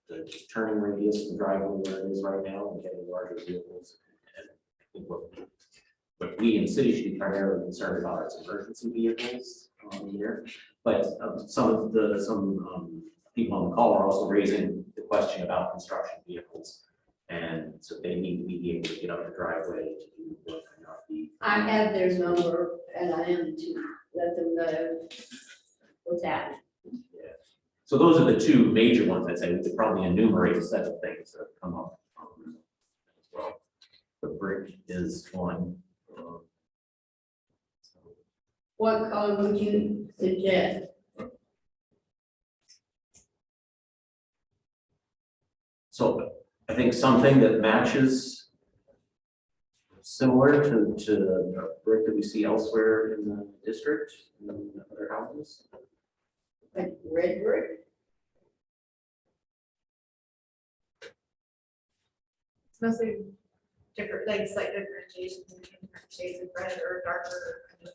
the turning radius of the driveway where it is right now and getting larger vehicles. And I think what we in the city should be primarily concerned about is emergency vehicles here. But some people on the call are also raising the question about construction vehicles. And so they need to be able to get up the driveway to do work and not be. I have their number and I am to let them know what's happening. Yeah. So those are the two major ones. I'd say we could probably enumerate a set of things that come up as well. The brick is one. What color would you suggest? So I think something that matches similar to the brick that we see elsewhere in the district, in other houses. Like red brick? It's mostly different, like slight differentiations between different shades of red or darker kind of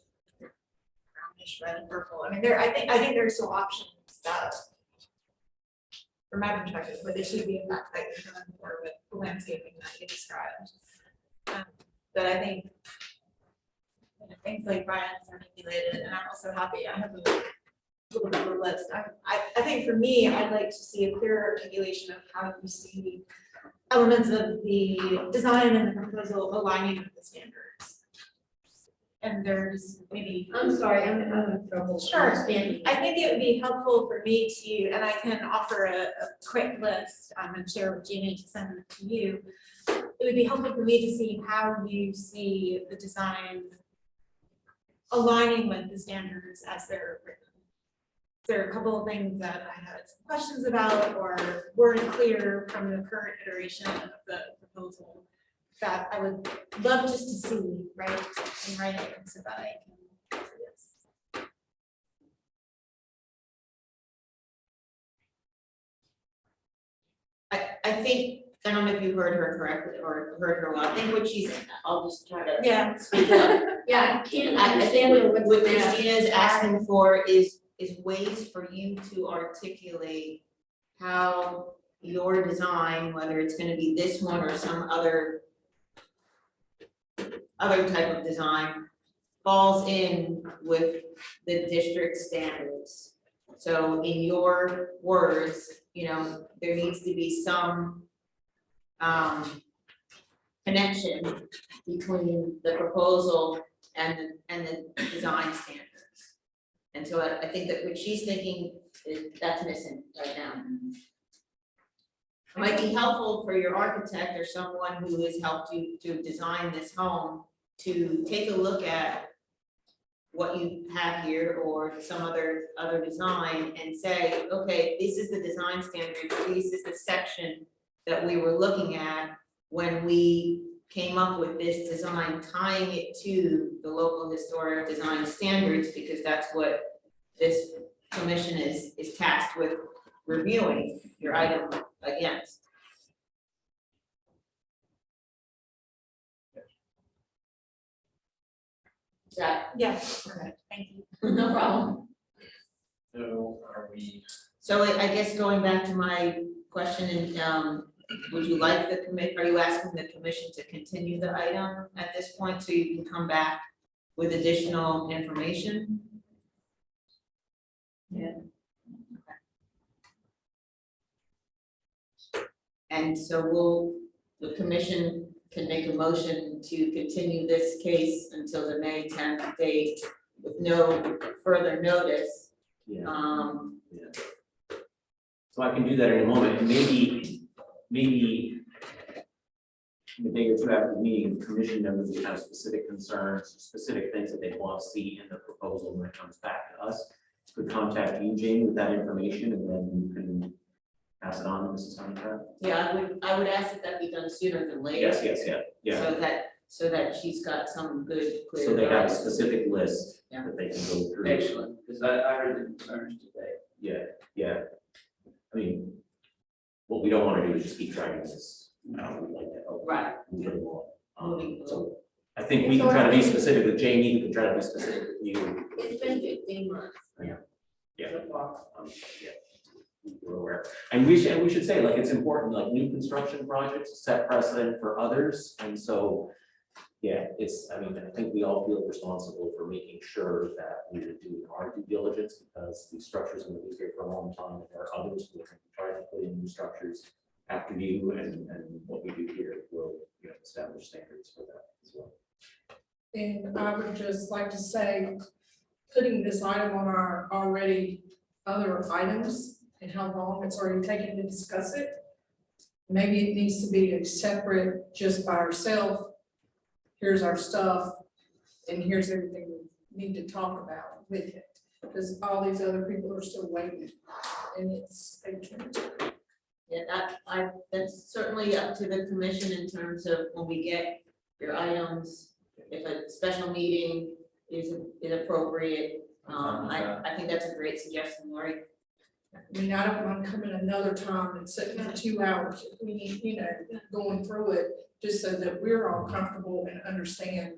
brownish red and purple. I mean, I think there's still options that, from my perspective, but they should be in fact like you're going for with the landscaping that you described. But I think you know, things like Brian's articulated, and I'm also happy. I have a little bit of a list. I think for me, I'd like to see a clearer articulation of how you see elements of the design and the proposal aligning with the standards. And there's maybe. I'm sorry, I'm having trouble Sure. understanding. I think it would be helpful for me to, and I can offer a quick list and share with Jeannie to send it to you. It would be helpful for me to see how you see the design aligning with the standards as they're written. There are a couple of things that I had some questions about or weren't clear from the current iteration of the proposal that I would love just to see, right, in writing so that I can do this. I think, I don't know if you heard her correctly or heard her well, I think what she's, I'll just try to Yeah. speak up. Yeah, I can't I understand think what what Christina is asking for is ways for you to articulate how your design, whether it's gonna be this one or some other type of design, falls in with the district standards. So in your words, there needs to be some connection between the proposal and the design standards. And so I think that what she's thinking is that's missing right now. It might be helpful for your architect or someone who has helped you to design this home to take a look at what you have here or some other design and say, okay, this is the design standards, this is the section that we were looking at when we came up with this design, tying it to the local historic design standards, because that's what this commission is tasked with reviewing your item against. Is that, Yes, okay, thank you. no problem. So are we, So I guess going back to my question, would you like are you asking the commission to continue the item at this point so you can come back with additional information? Yeah. Okay. And so the commission can make a motion to continue this case until the May 10th date with no further notice. Yeah. So I can do that in a moment, and maybe the day or two after the meeting, the commission members will have specific concerns, specific things that they want to see in the proposal when it comes back to us. Could contact you, Jane, with that information, and then you can pass it on to Mrs. Hunter. Yeah, I would ask that be done sooner than later. Yes. So that she's got some good, clear. So they have a guidance. specific list Yeah. that they can go through. Excellent, because I heard the concerns today. Yeah. I mean, what we don't want to do is just keep dragging this out. We'd like to help. Right. Move it along. Moving So I think we can try to be specific with Jane, you can try to be specific with you. It's been 15 months. Yeah. So far. Yeah. We're aware. And we should say, like, it's important, like, new construction projects set precedent for others. And so, yeah, I think we all feel responsible for making sure that we would do our due diligence, because these structures are going to be here for a long time. There are others who are trying to put in new structures after you, and what we do here will, establish standards for that as well. And I would just like to say, putting this item on our already other items and how long it's already taken to discuss it, maybe it needs to be a separate, just by ourselves. Here's our stuff, and here's everything we need to talk about with it, because all these other people are still waiting, and it's a trend. Yeah, that's certainly up to the commission in terms of when we get your items, if a special meeting is appropriate. I think that's a great suggestion, Lori. I mean, I don't want to come in another time and sit in 2 hours, we need, going through it, just so that we're all comfortable and understand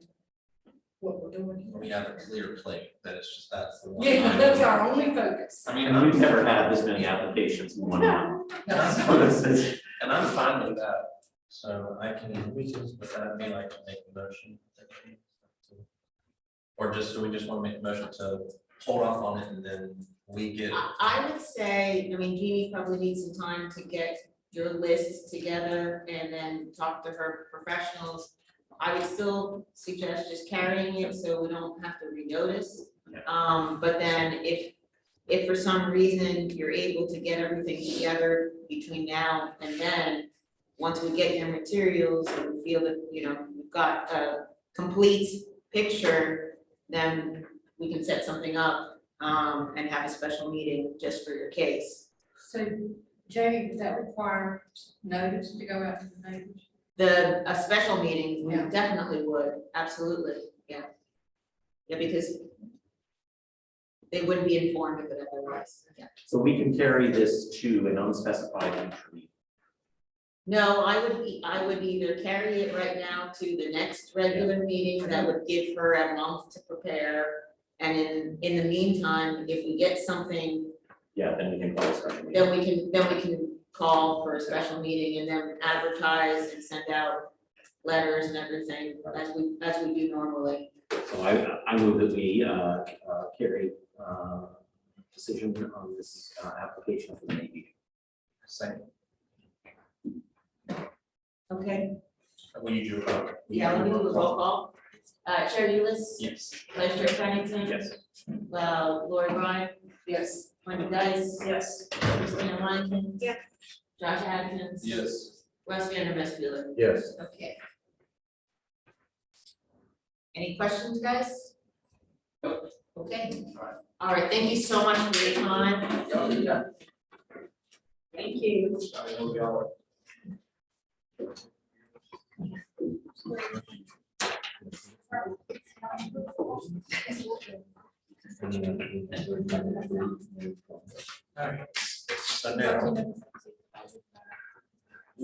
what we're doing we here. have a clear plate, that it's just, that's the one. Yeah, that's our only focus. I mean, And we've never had this many applications in one month. So this is, and I'm fine with that, so we can, with that, me like to make a motion. Or do we just want to make a motion to hold off on it and then we get. I would say, Jeannie probably needs some time to get your list together and then talk to her professionals. I would still suggest just carrying it so we don't have to renotice. But then if for some reason you're able to get everything together between now and then, once we get your materials and we feel that, we've got a complete picture, then we can set something up and have a special meeting just for your case. So, Jay, does that require notice to go out to the neighbors? A special meeting, we Yeah. definitely would, absolutely, yeah. Yeah, because they wouldn't be informed of it otherwise, yeah. so we can carry this to an unspecified future meeting. No, I would either carry it right now to the next regular meeting, that would give her a month to prepare. And in the meantime, if we get something, Yeah, then we can call a special meeting. then we can call for a special meeting and then advertise and send out letters and everything, as we do normally. So I move that we carry decision on this application for the May meeting. Second. Okay, Will you do yeah, let me do a roll call. Chair Ulis, Yes. Vice Chair Pennington. Yes. Lori Ryan, Yes. Wendy Dice, Yes. Christina Lyman. Yeah. Josh Atkins. Yes. Russ Vandermeer. Yes. Okay. Any questions, guys? Okay, all right, thank you so much for your time. Thank you. Alright, so now we're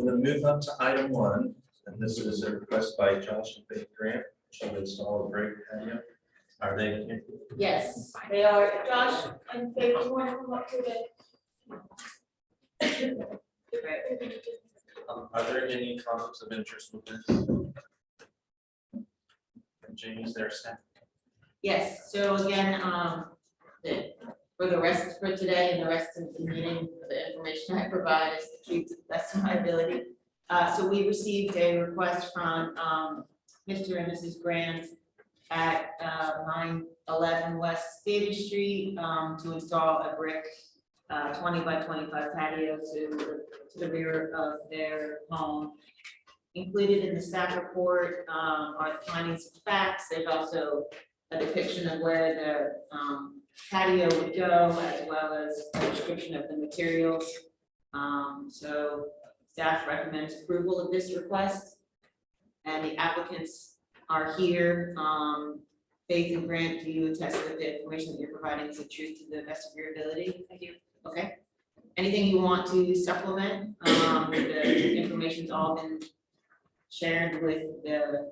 gonna move up to item 1, and this is a request by Josh and Faith Grant to install a break patio. Are they here? Yes, they are. Josh and Faith, you want to come up to the? Are there any conflicts of interest with this? And Jamie's there, staff. Yes, so again, for the rest for today and the rest of the meeting, the information I provide is the truth to the best of my ability. So we received a request from Mr. and Mrs. Grant at 911 West Davis Street to install a brick 20 by 25 patio to the rear of their home. Included in the staff report are the findings of facts. There's also a depiction of where the patio would go, as well as a description of the materials. So staff recommends approval of this request. And the applicants are here. Faith and Grant, do you attest that the information that you're providing is the truth to the best of your ability? I do. Okay. Anything you want to supplement? The information's all been shared with the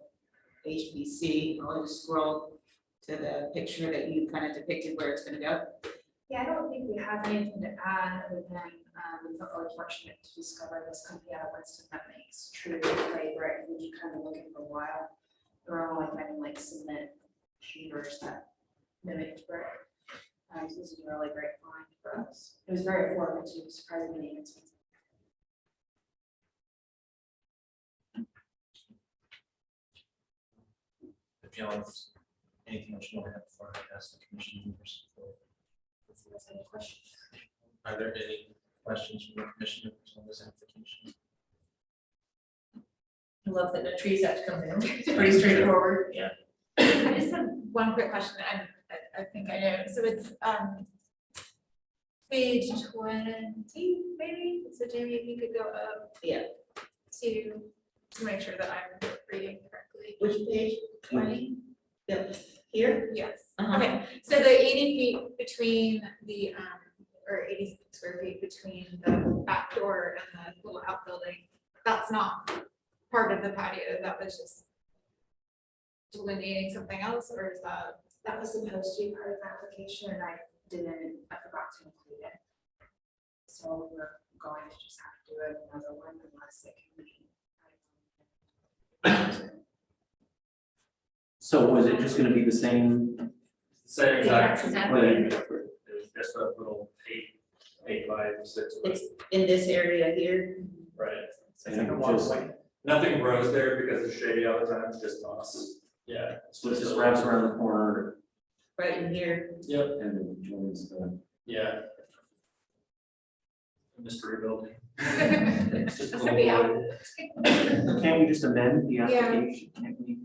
HPC. I'll just scroll to the picture that you kind of depicted where it's gonna go. Yeah, I don't think we have anything to add other than we felt really fortunate to discover this company out of Winston that makes true clay brick. We've been kind of looking for a while. We're only finding like cement shingers that mimic brick. So this is a really great find for us. It was very affordable too, surprisingly inexpensive. If y'all have anything else you want to have before I ask the commission members? Any questions? Are there any questions from the commission members on this application? I love that the trees have to come in. It's pretty straightforward. Yeah. I just have one quick question, and I think I know, so it's page 20, maybe, so Jamie, if you could go up. Yeah. To make sure that I'm reading correctly. Which page? 20? Yep. Here? Yes, Uh-huh. okay, so the 80 feet between the, or 80 square feet between the back door and the little outbuilding, that's not part of the patio, that was just delineating something else, or is that? That was supposed to be part of the application and I forgot to include it. So we're going to just have to do another one unless it can be. So was it just gonna be the same? Same exact plan. Just a little 8 by 6. It's in this area here. Right. And it just- Nothing grows there because it's shady all the time, it's just moss. Yeah. So it just wraps around the corner Right in here. Yep. and then joins the. Yeah. Mystery building. It's just gonna be out. Can't we just amend the Yeah. application? Can't we?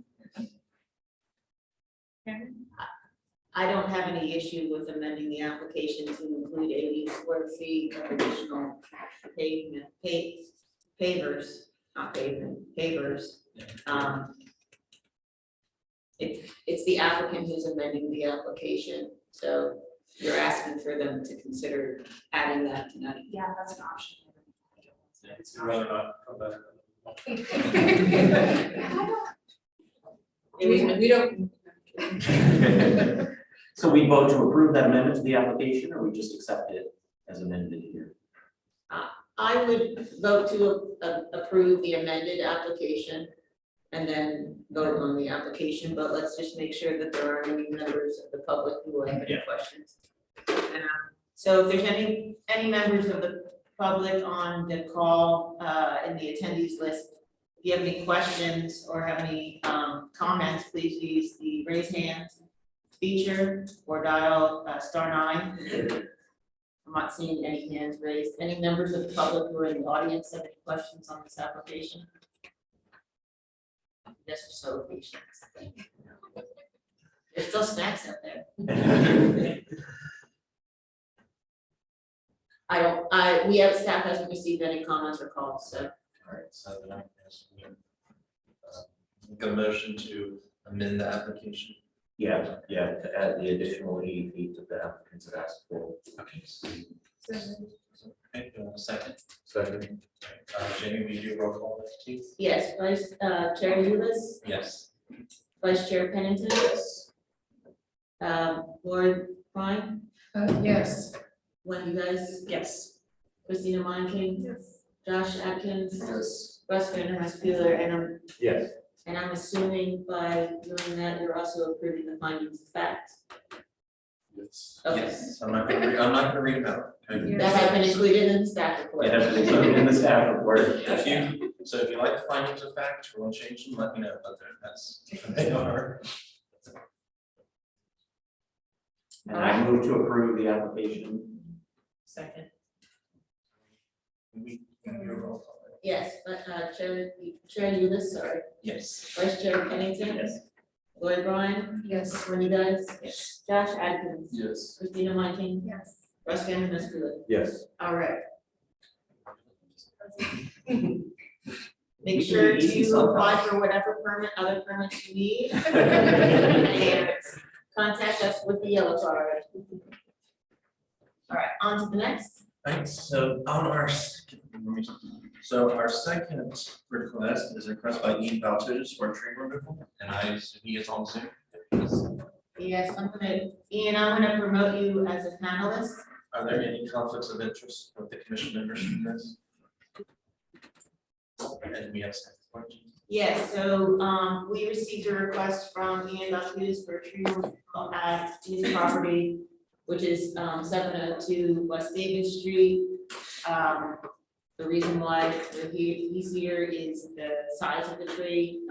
I don't have any issue with amending the application to include 80 square feet of additional pavement, pavers, not pavement, pavers. It's the applicant who's amending the application, so you're asking for them to consider adding that tonight. Yeah, that's an option. It's rather not come back. We don't. So we vote to approve that amendment to the application, or we just accept it as amended here? I would vote to approve the amended application and then vote on the application, but let's just make sure that there are any members of the public who have any questions. And, so if there's any members of the public on the call, in the attendees list, if you have any questions or have any, comments, please use the raise hand feature or dial, *9. I'm not seeing any hands raised. Any members of the public who are in the audience have any questions on this application? Yes, we're so patient. There's still snacks out there. We have staff hasn't received any comments or calls, so. All right, so then I guess we make a motion to amend the application. Yeah, to add the additional 80 feet that the applicants have asked for. Okay. Okay, do I have a second? Second. Jamie, will you do a roll call, please? Yes, Vice Chair Ulis, Yes. Vice Chair Pennington. Yes. Lord Klein, Yes. Wendy Guys, Yes. Christina Monken, Yes. Josh Atkins, Yes. Russ Vandermeer, Yes. and I'm assuming by doing that, you're also approving the findings of fact. Yes. Okay. Yes, I'm not gonna read them out. Okay? That have been included in the staff report. It has to be included in the staff report. So if you like the findings of fact, or want to change them, let me know, but that's, they are. And I move to approve the application. Second. We can do a roll call. Yes, but Chair Ulis, sorry, Yes. Vice Chair Pennington. Yes. Lloyd Brian, Yes. Wendy Guys, Yes. Josh Atkins, Yes. Christina Monken, Yes. Russ Vandermeer. Yes. All right. Make sure Easy to somehow. apply for whatever other permits you need. And contact us with the yellow card. All right, on to the next. Thanks, so on our, our second request is a request by Ian Valtutis for tree removal, and I assume he is on Zoom. Yes, Ian, I'm gonna promote you as a panelist. Are there any conflicts of interest with the commission members in this? And we have some questions. Yes, so, we received a request from Ian Valtutis for a tree removal at his property, which is 702 West Davis Street. The reason why he's here is the size of the tree.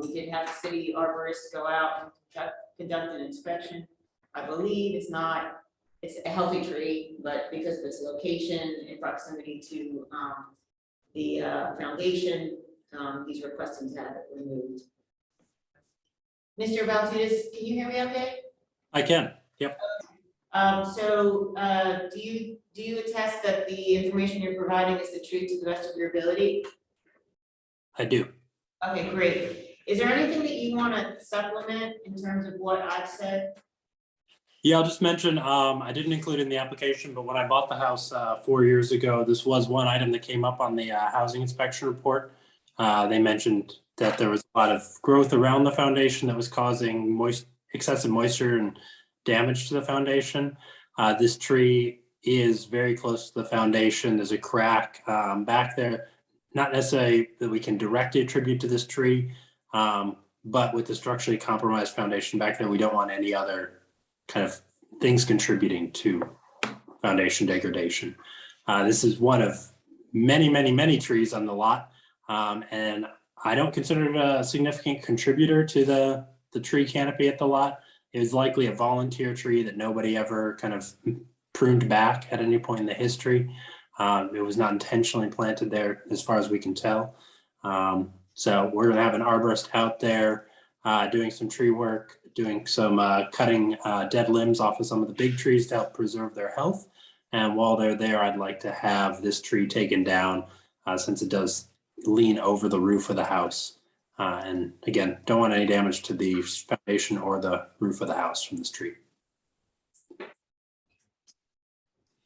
We did have the city arborist go out and conduct an inspection. I believe it's a healthy tree, but because of its location in proximity to the foundation, he's requesting to have it removed. Mr. Valtutis, can you hear me okay? I can, yep. Do you attest that the information you're providing is the truth to the best of your ability? I do. Okay, great. Is there anything that you want to supplement in terms of what I've said? Yeah, I'll just mention, I didn't include in the application, but when I bought the house 4 years ago, this was one item that came up on the housing inspection report. They mentioned that there was a lot of growth around the foundation that was causing excessive moisture and damage to the foundation. This tree is very close to the foundation. There's a crack back there, not necessarily that we can directly attribute to this tree, but with the structurally compromised foundation back there, we don't want any other kind of things contributing to foundation degradation. This is one of many, many, many trees on the lot, and I don't consider it a significant contributor to the tree canopy at the lot. It was likely a volunteer tree that nobody ever kind of pruned back at any point in the history. It was not intentionally planted there as far as we can tell. So we're gonna have an arborist out there doing some tree work, doing some cutting dead limbs off of some of the big trees to help preserve their health. And while they're there, I'd like to have this tree taken down since it does lean over the roof of the house. And again, don't want any damage to the foundation or the roof of the house from this tree.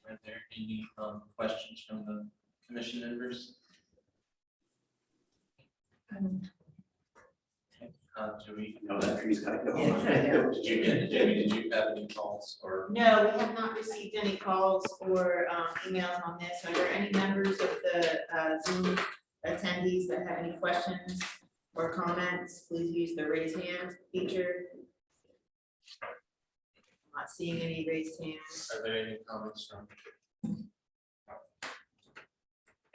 Are there any questions from the commission members? Do we? No, that tree's gotta go. Did you have any calls or? No, we have not received any calls or emails on this. Are there any members of the Zoom attendees that have any questions or comments, please use the raise hand feature. Not seeing any raised hands. Are there any comments from?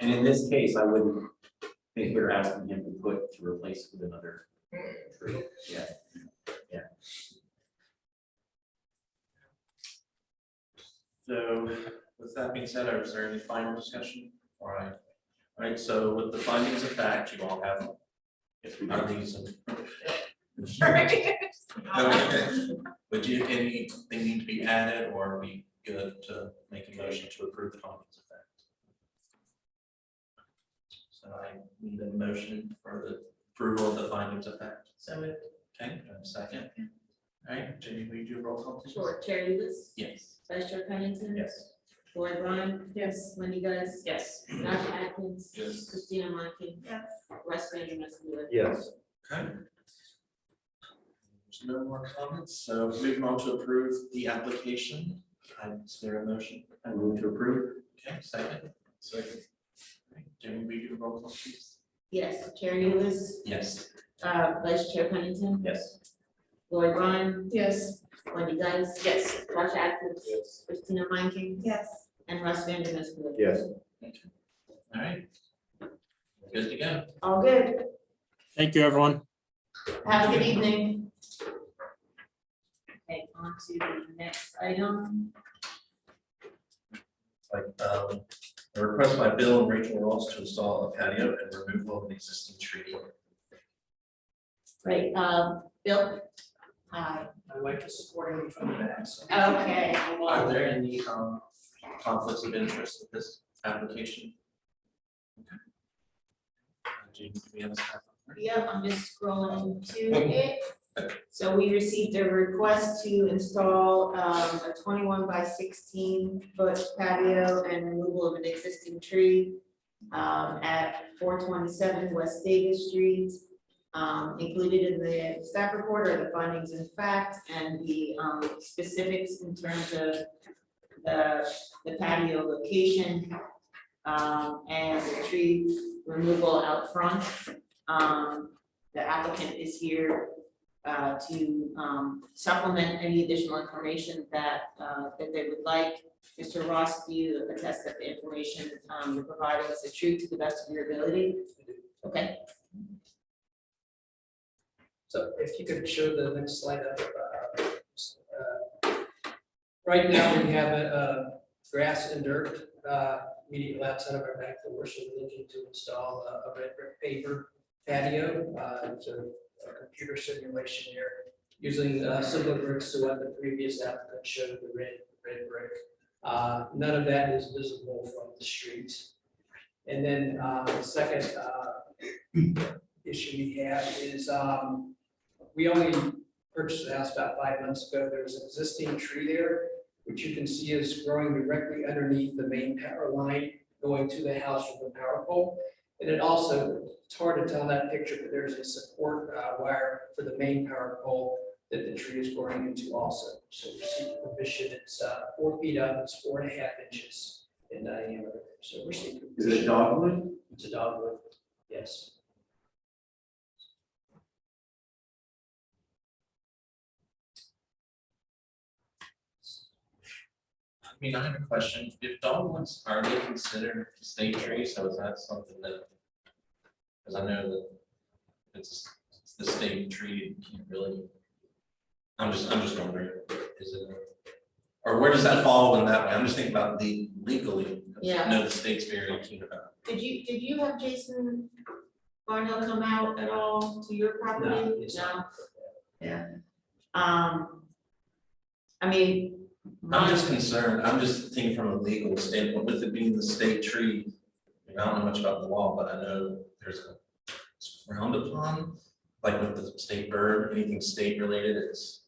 And in this case, I wouldn't think we're asking him to replace with another tree. Yeah. So with that being said, is there any final discussion? All right, so with the findings of fact, you all have. Are these? Okay. Would you, anything need to be added, or are we good to make a motion to approve the findings of fact? So I need a motion for the approval of the findings of fact. So moved. Okay, do I have a second? All right, Jamie, will you do a roll call, please? Sure, Chair Lewis, Yes. Vice Chair Pennington. Yes. Lori Bryan, Yes. Wendy Guys. Yes. Roger Atkins. Yes. Christina Monken. Yes. Russ Benjamin. Yes. Okay. There's no more comments, so moving on to approve the application. Is there a motion? I move to approve. Okay, second. Second. Jamie, will you do a roll call, please? Yes, Chair Lewis, Yes. Vice Chair Pennington. Yes. Lori Bryan, Yes. Wendy Guys. Yes. Roger Atkins. Yes. Christina Monken. Yes. And Russ Benjamin. Yes. All right. Good to go. All good. Thank you, everyone. Have a good evening. Okay, on to the next item. Like, a request by Bill and Rachel Ross to install a patio and removal of an existing tree. Right, Bill? Hi. My wife is supporting me from the back, so. Okay. Are there any conflicts of interest with this application? Okay. Jamie, do we have a staff report? Yep, I'm just scrolling to it. So we received a request to install a 21 by 16 foot patio and removal of an existing tree at 427 West Davis Street. Included in the staff report are the findings and facts and the specifics in terms of the patio location and the tree removal out front. The applicant is here to supplement any additional information that they would like. Mr. Ross, do you attest that the information you're providing is the truth to the best of your ability? Okay. So if you could show the next slide up. Right now, we have grass and dirt immediately outside of our back door, so we're looking to install a red brick paver patio. It's a computer simulation here, using similar bricks to what the previous applicant showed, the red brick. None of that is visible from the street. And then the second issue we have is we only purchased the house about 5 months ago. There's an existing tree there, which you can see is growing directly underneath the main power line going to the house from the power pole. And it also, it's hard to tell in that picture, but there's a support wire for the main power pole that the tree is growing into also. So we're seeking permission. It's 4 feet up, it's 4.5 inches in diameter. So we're seeking. Is it dogwood? It's a dogwood, yes. I mean, I have a question. If dogwoods are they considered state trees, so is that something that, because I know that it's the state tree, you can't really. I'm just wondering, is it, or where does that fall in that way? I'm just thinking about the legally. Yeah. I know the state's very keen about. Did you have Jason Barnhill come out at all to your property? No, it's No? not. Yeah. I mean. I'm just concerned, I'm just thinking from a legal standpoint, with it being the state tree. I don't know much about the law, but I know there's it's frowned upon, like with the state bird, anything state related, it's.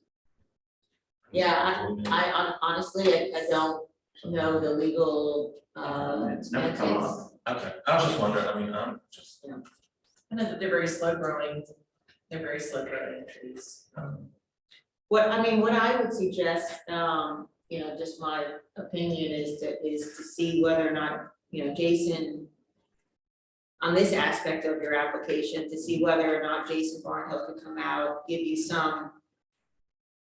Yeah, I honestly, I don't know the legal, It's never come up. Okay, I was just wondering, I mean, I'm just. I know that they're very slow growing. They're very slow growing trees. what I would suggest, just my opinion is to see whether or not, Jason on this aspect of your application to see whether or not Jason Barnhill could come out, give you some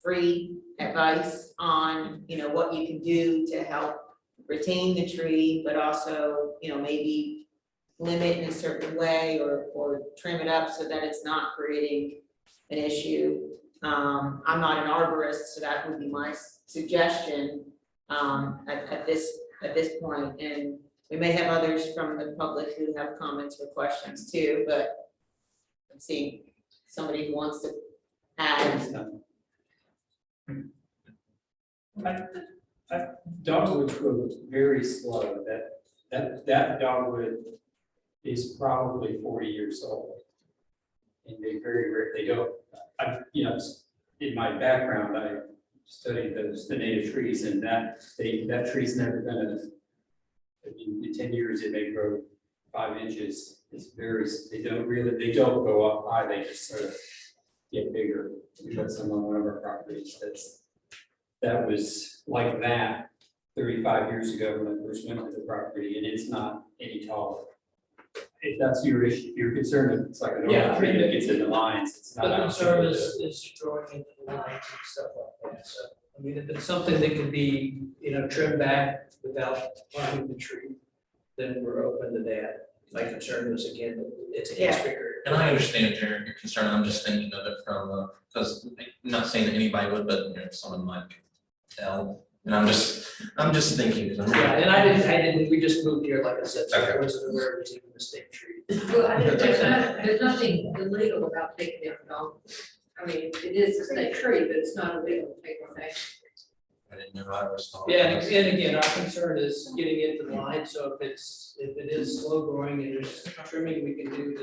free advice on, you know, what you can do to help retain the tree, but also, you know, maybe limit in a certain way or trim it up so that it's not creating an issue. I'm not an arborist, so that would be my suggestion at this point. And we may have others from the public who have comments or questions too, but I'm seeing somebody who wants to add. Dogwoods grow very slow. That dogwood is probably 40 years old. And they very rare, they don't, in my background, I studied the native trees, and that tree's never gonna, in 10 years, it may grow 5 inches. It's they don't go up high, they just sort of get bigger. We got some on one of our properties that was like that 35 years ago when I first went to the property, and it's not any taller. If that's your issue, if you're concerned, it's like an old tree that gets in the lines, it's not. The concern is growing into the lines and stuff like that, so, I mean, if it's something that can be, trimmed back without harming the tree, then we're open to that. My concern was, again, that it's a bigger. And I understand your concern, I'm just thinking of it from, because I'm not saying that anybody would, but someone might tell. And I'm just thinking. Yeah, and I didn't, we just moved here, like I said, so I wasn't aware it was even a state tree. Well, there's nothing illegal about taking it down. I mean, it is a state tree, but it's not illegal to take one down. I didn't know I was talking. Yeah, and again, our concern is getting into the line, so if it is slow growing and there's trimming we can do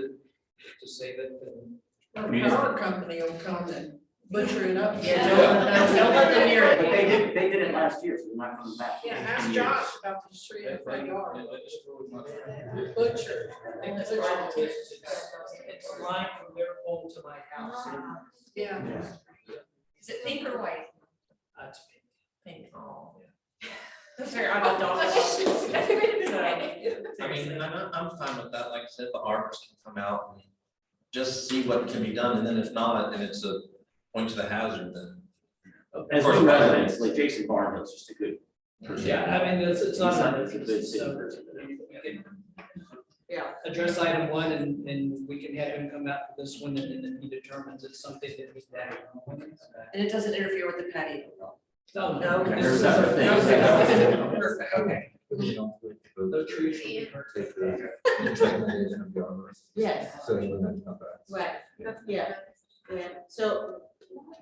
to save it, then. The power company will come and butcher it up. Yeah, don't let them near it. But they did it last year, so they're not coming back. Yeah, ask Josh about the tree in front yard. Butcher. It's a line from their home to my house. Yeah. Is it pink or white? That's pink. Oh, That's very odd dog. I mean, I'm fine with that, like I said, the arborist can come out and just see what can be done, and then if not, and it's a point to the hazard, then. As Of course, new residents, like Jason Barnhill's just a good person. yeah, I mean, it's not. He's not a good city so person. we can Yeah. address item 1 and we can have him come out for this one, and then if he determines it's something that he's that. And it doesn't interfere with the patio. No, No, okay. this is There's other a- things. Perfect, okay. No trees should be hurt. Yes, So when that comes back. right, yeah. So,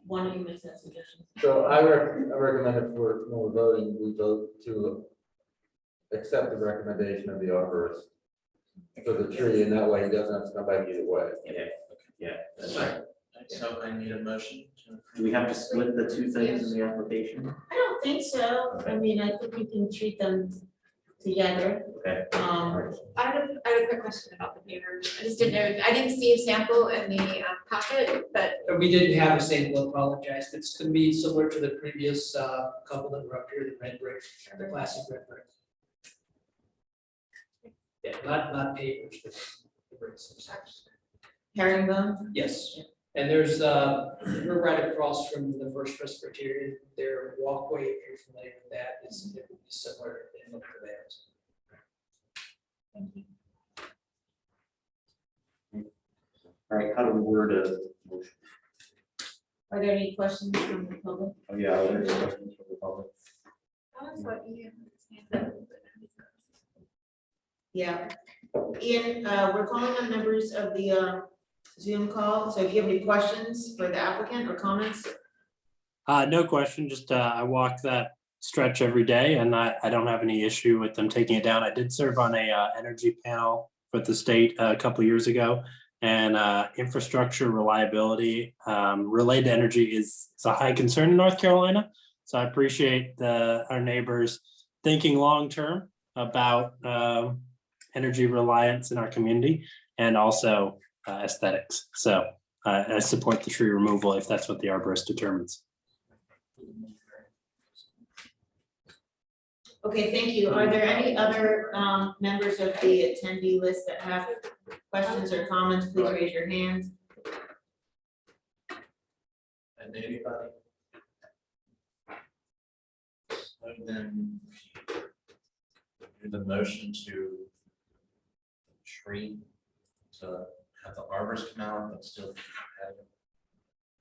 why don't you make that suggestion? So I recommend it for, when we're voting, we vote to accept the recommendation of the arborist for the tree, and that way he doesn't have to come back either way. Yeah, that's right. So I need a motion to. Do we have to split the two things in the application? I don't think so. I mean, I think we can treat them together. Okay. I had a quick question about the pavers. I just didn't know, I didn't see a sample in the packet, but We didn't have a sample, apologize, but it's gonna be similar to the previous couple that were up here, the red brick, the classic red brick. Yeah, not pavers, but the bricks. Herringbone? Yes, and there's, we're right across from the First Presbyterian, their walkway, if you're familiar with that, is similar in look to that. All right, how do we word a motion? Are there any questions from the public? Oh, yeah, are there any questions from the public? that was what Ian was. Yeah. Ian, we're calling on members of the Zoom call, so if you have any questions for the applicant or comments? No question, just I walk that stretch every day and I don't have any issue with them taking it down. I did serve on a energy panel with the state a couple years ago, and infrastructure reliability related to energy is a high concern in North Carolina. So I appreciate our neighbors thinking long-term about energy reliance in our community and also aesthetics. So I support the tree removal if that's what the arborist determines. Okay, thank you. Are there any other members of the attendee list that have questions or comments? Please raise your hand. And anybody? And then do the motion to tree, to have the arbors come out, but still have.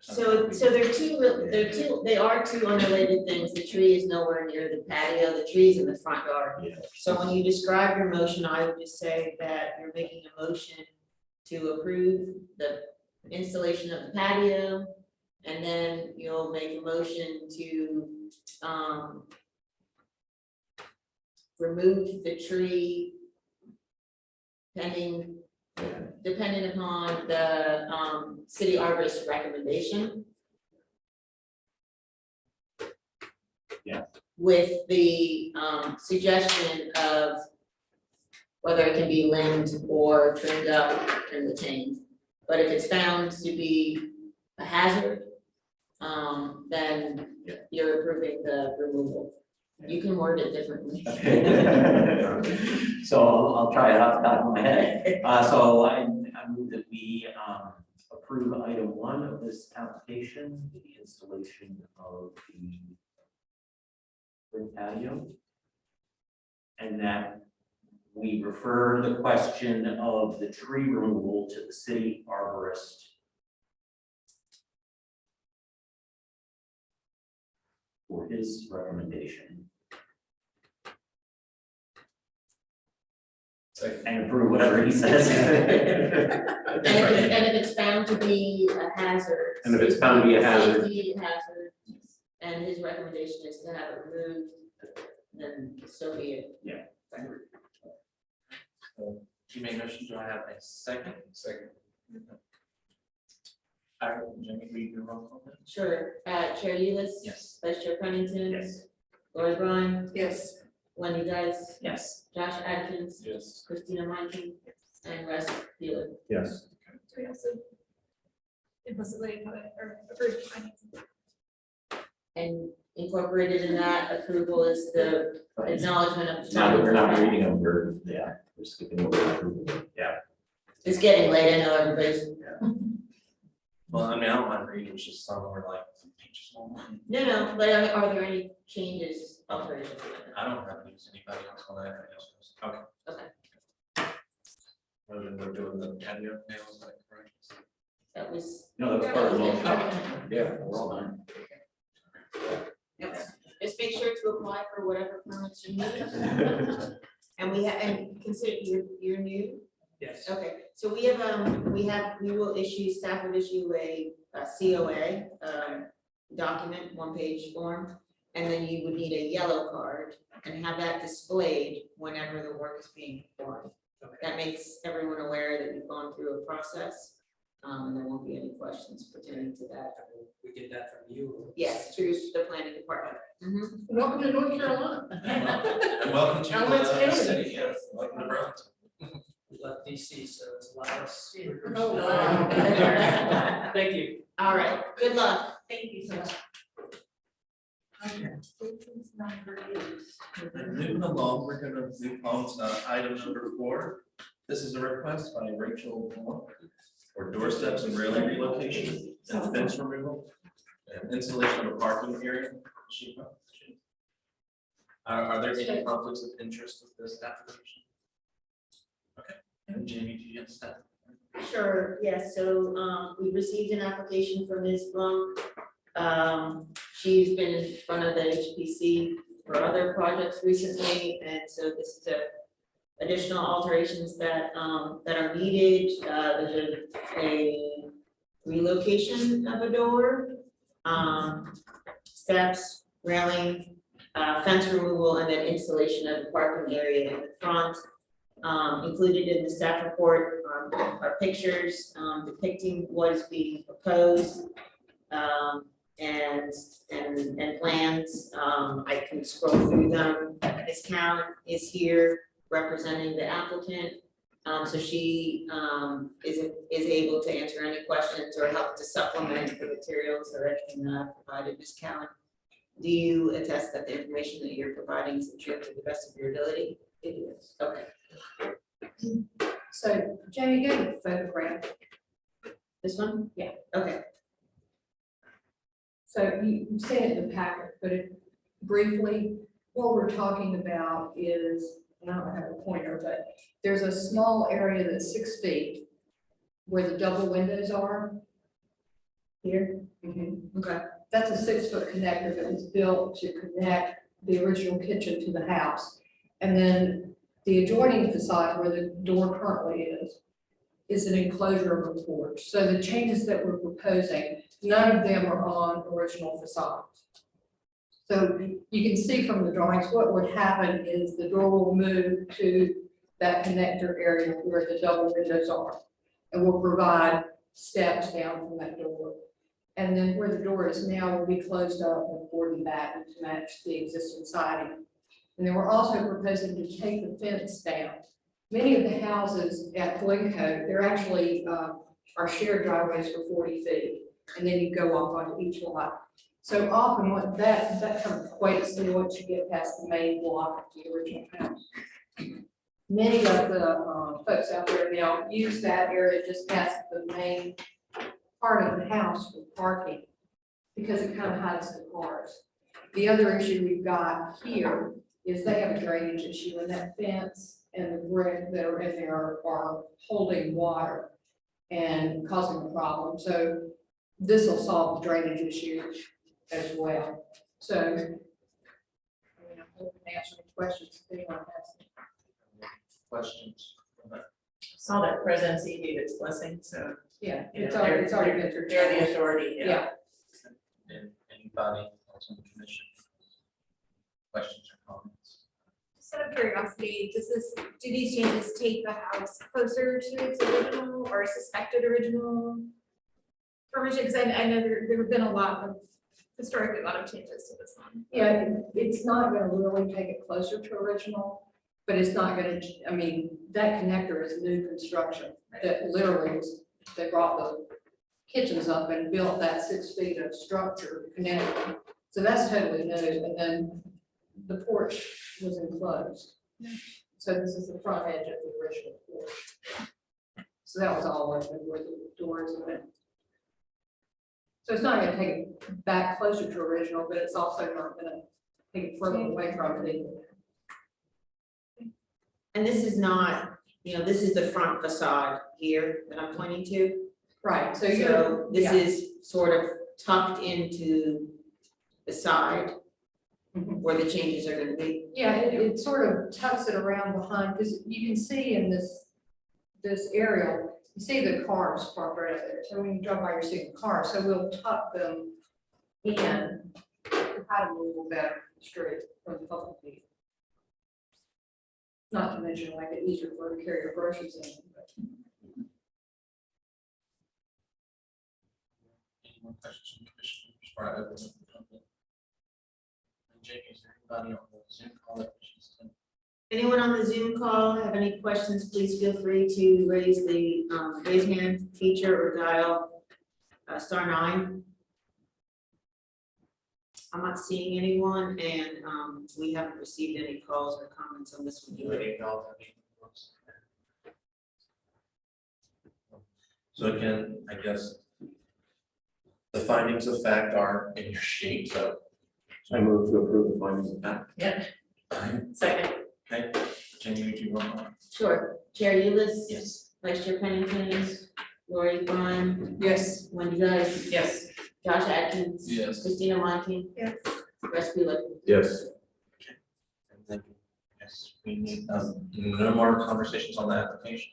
So they are two unrelated things. The tree is nowhere near the patio, the tree is in the front yard. Yeah. So when you describe your motion, I would just say that you're making a motion to approve the installation of the patio. And then you'll make a motion to, remove the tree pending, depending upon the, city arborist recommendation. Yeah. With the, suggestion of whether it can be limbed or trimmed up and retained. But if it's found to be a hazard, then you're approving the removal. You can word it differently. So I'll try it off the top of my head. So I move that we approve item 1 of this application, the installation of the spring patio. And that we refer the question of the tree removal to the city arborist for his recommendation. And approve whatever he says. And if it's found to be a hazard. And if it's found to be a hazard. Safety hazard, and his recommendation is to have it removed, then so be it. Yeah. You made a motion, do I have a second? Second. All right, Jamie, will you do a roll call? please? Sure, Chair Ulis. Yes. Vice Chair Pennington. Yes. Lori Bryan, Yes. Wendy Dice, Yes. Josh Atkins, Yes. Christina Meinking, and Russ Wheeler. Yes. Do we also implicitly put it or approve the findings? And Incorporated in that approval is the acknowledgement of. Now that we're not reading them, we're skipping over the approval. Yeah. It's getting late, I know everybody's. Well, I mean, I don't mind reading, it's just some were like. No, but I mean, are there any changes, alterations? I don't have to use anybody else on that. Okay. Okay. Well, then we're doing the patio now, is that correct? That was. No, that's part of the motion. Yeah. We're all done. Yep. Just make sure to apply for whatever permits you need. And we have, and consider you're new. Yes. Okay, so we will issue, staff will issue a COA document, 1-page form. And then you would need a yellow card and have that displayed whenever the work is being performed. Okay. That makes everyone aware that you've gone through a process. And there won't be any questions pertaining to that. We get that from you. Yes, through the planning department. Mhm. Welcome to North Carolina. And welcome to Alamance the County. city, yeah, welcome to Burlington. We left DC, so it's a lot less. Oh, wow. Thank you. All right, good luck. Thank you so much. And moving along, we're gonna move on to item number 4. This is a request by Rachel Moore for doorsteps and railing relocation and fence removal and installation of a parking area. Are there any conflicts of interest with this application? Okay, and Jamie, do you have staff? Sure, yes, so we received an application from Ms. Blunk. She's been in front of the HPC for other projects recently, and so this is additional alterations that are needed. There's a relocation of a door, steps, railing, fence removal, and then installation of the parking area in the front. Included in the staff report are pictures depicting what is being proposed, and plans. I can scroll through them. Ms. Cowan is here representing the applicant. So she is able to answer any questions or help to supplement the materials or anything that I provided Ms. Cowan. Do you attest that the information that you're providing is true to the best of your ability? It is. Okay. So Jamie, go to the photograph. This one? Yeah. Okay. So you've seen it in the packet, but briefly, what we're talking about is, and I don't have a pointer, but there's a small area that's 6 feet where the double windows are. Here. Okay. That's a 6-foot connector that was built to connect the original kitchen to the house. And then the adjoining facade where the door currently is an enclosure of a porch. So the changes that we're proposing, none of them are on original facade. So you can see from the drawings, what would happen is the door will move to that connector area where the double windows are. And we'll provide steps down from that door. And then where the door is now will be closed up and boarded back to match the existing siding. And then we're also proposing to take the fence down. Many of the houses at Glencoe, they're actually are shared driveways for 40 feet. And then you go off onto each lot. So often what that kind of equates to once you get past the main block of the original house. Many of the folks out there now use that area just past the main part of the house for parking because it kind of hides the cars. The other issue we've got here is they have a drainage issue, and that fence and the brick that are in there are holding water and causing a problem. So this will solve the drainage issue as well. So, I mean, I'm hoping to answer any questions if anyone has any. Questions? Saw that presidency gave its blessing, so. Yeah, you know, it's already been through. They're the authority, yeah. Yeah. And anybody else on the commission? Questions or comments? Just out of curiosity, do these changes take the house closer to its original or suspected original furniture? Because I know there have been historically a lot of changes to this one. Yeah, it's not gonna really take it closer to original, but it's not gonna, I mean, that connector is new construction that literally was, they brought the kitchens up and built that 6 feet of structure connected. So that's totally new, and then the porch was enclosed. So this is the front edge of the original porch. So that was all open where the doors went. So it's not gonna take it back closer to original, but it's also not gonna take it further away from it either. And this is not, this is the front facade here that I'm pointing to. Right, so So this yeah. is sort of tucked into the side where the changes are gonna be. Yeah, it sort of tucks it around behind, because you can see in this aerial, you see the cars parked right there. So when you drive by, you're seeing the cars, so we'll tuck them in to hide them a little better from the street from the public view. Not to mention like it easier for her to carry your groceries in. But. Any more questions from the commission before I open up the public? And Jamie, is there anybody on the Zoom call that wishes to? Anyone on the Zoom call have any questions, please feel free to raise the raise hand feature or dial *9. I'm not seeing anyone, and we haven't received any calls or comments on this one Do either. any of y'all have any reports? So again, I guess the findings of fact are in your sheet, so. I move to approve the findings of fact. Yeah. Fine. Second. Okay, Jenny, would you roll call? Sure. Chair Ulis. Yes. Vice Chair Pennington. Lori Vaughn. Yes. Wendy Guys. Yes. Josh Atkins. Yes. Christina Monty. Yes. Russ Wheeler. Yes. And then, yes, we need, no more conversations on the application.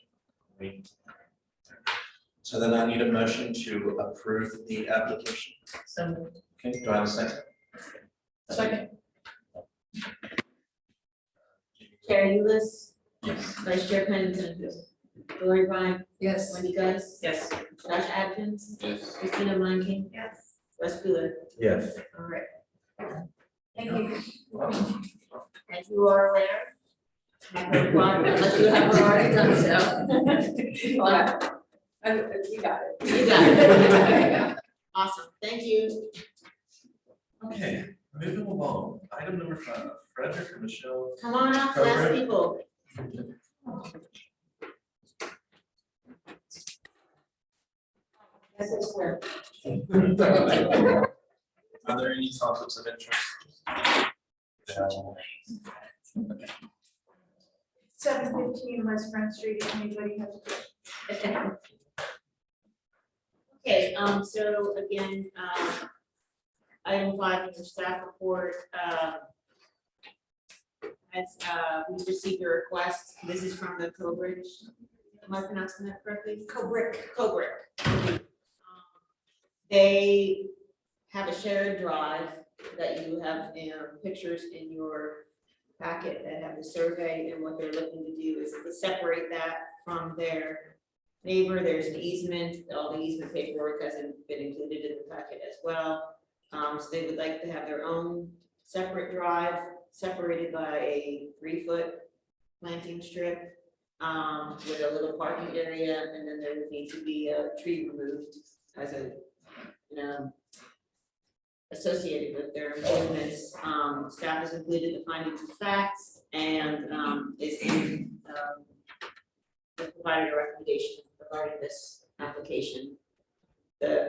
So then I need a motion to approve the application. So. Okay, do I have a second? Second. Chair Ulis. Yes. Vice Chair Pennington. Lori Vaughn. Yes. Wendy Guys. Yes. Josh Atkins. Yes. Christina Monty. Yes. Russ Wheeler. Yes. All right. Thank you. As you are aware, unless you have already done so. We got it. You got it. Awesome, thank you. Okay, moving along, item number 5, Frederick and Michelle. Come on up, less Coverage. people. This is where. Are there any conflicts of interest? 715 West Front Street, if anybody has a question. Okay, so again, item 5 in your staff report, as, we received a request, this is from the Cobridge, am I pronouncing that correctly? Cobrick. They have a shared drive that you have, pictures in your packet that have the survey, and what they're looking to do is to separate that from their neighbor. There's an easement, all the easement paperwork hasn't been included in the packet as well. So they would like to have their own separate drive, separated by a 3-foot planting strip, with a little parking area, and then there would need to be a tree removed as a, associated with their improvements. Staff has included the findings of facts, and provided a recommendation regarding this application. The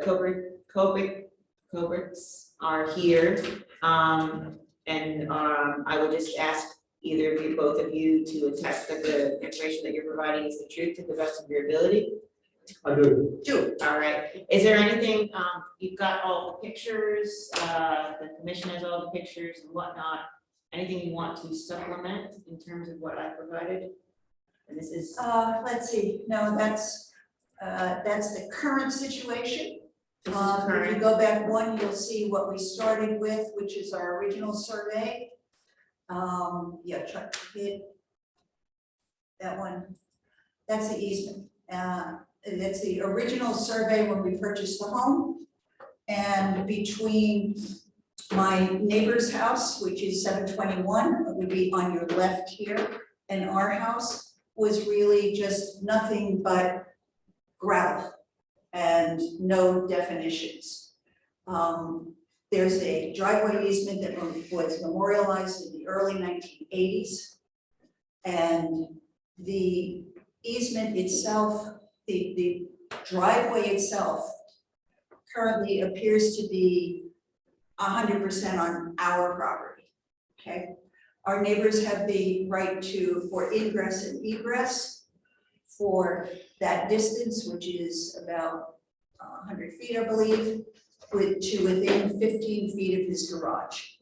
Cobricks are here, and I would just ask either of you, both of you, to attest that the information that you're providing is the truth to the best of your ability. I do. All right. Is there anything, you've got all the pictures, the commission has all the pictures and whatnot. Anything you want to supplement in terms of what I provided? And this is. Let's see, no, that's the current situation. This is If you current. go back one, you'll see what we started with, which is our original survey. Yeah, Chuck did that one. That's the easement. That's the original survey when we purchased the home. And between my neighbor's house, which is 721, that would be on your left here, and our house was really just nothing but gravel and no definitions. There's a driveway easement that was memorialized in the early 1980s. And the easement itself, the driveway itself currently appears to be 100% on our property, okay? Our neighbors have the right for ingress and egress for that distance, which is about 100 feet, I believe, to within 15 feet of his garage.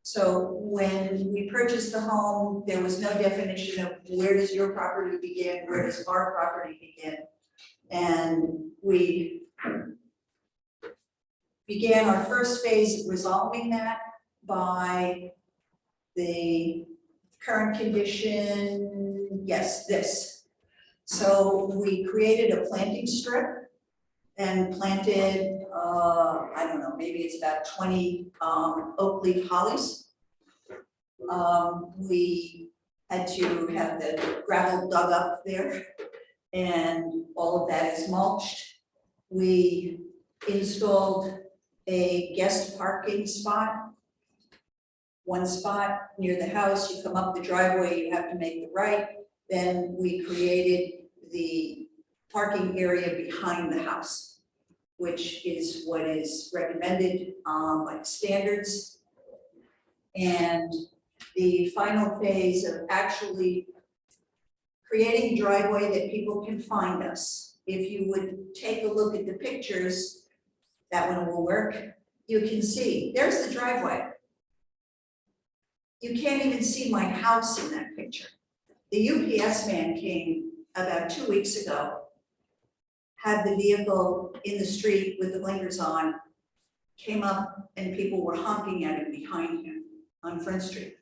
So when we purchased the home, there was no definition of where does your property begin, where does our property begin? And we began our first phase of resolving that by the current condition, yes, this. So we created a planting strip and planted, I don't know, maybe it's about 20 oak leaf hollies. We had to have the gravel dug up there, and all of that is mulched. We installed a guest parking spot. One spot near the house, you come up the driveway, you have to make the right. Then we created the parking area behind the house, which is what is recommended by standards. And the final phase of actually creating a driveway that people can find us. If you would take a look at the pictures, that one will work. You can see, there's the driveway. You can't even see my house in that picture. The UPS man came about 2 weeks ago, had the vehicle in the street with the blinkers on, came up and people were honking at him behind him on Front Street.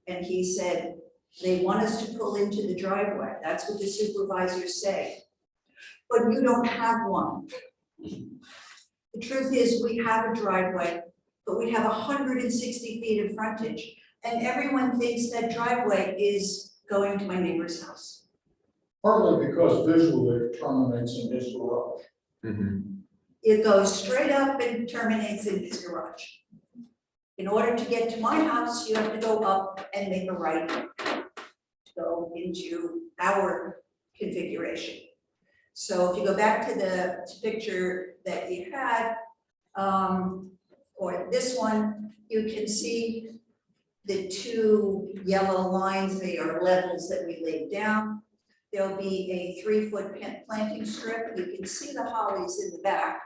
And he said, they want us to pull into the driveway. That's what the supervisors say. But you don't have one. The truth is, we have a driveway, but we have 160 feet of frontage. And everyone thinks that driveway is going to my neighbor's house. Partly because visually it terminates in his garage. It goes straight up and terminates in his garage. In order to get to my house, you have to go up and make a right to go into our configuration. So if you go back to the picture that you had, or this one, you can see the two yellow lines. They are levels that we laid down. There'll be a 3-foot planting strip. You can see the hollies in the back.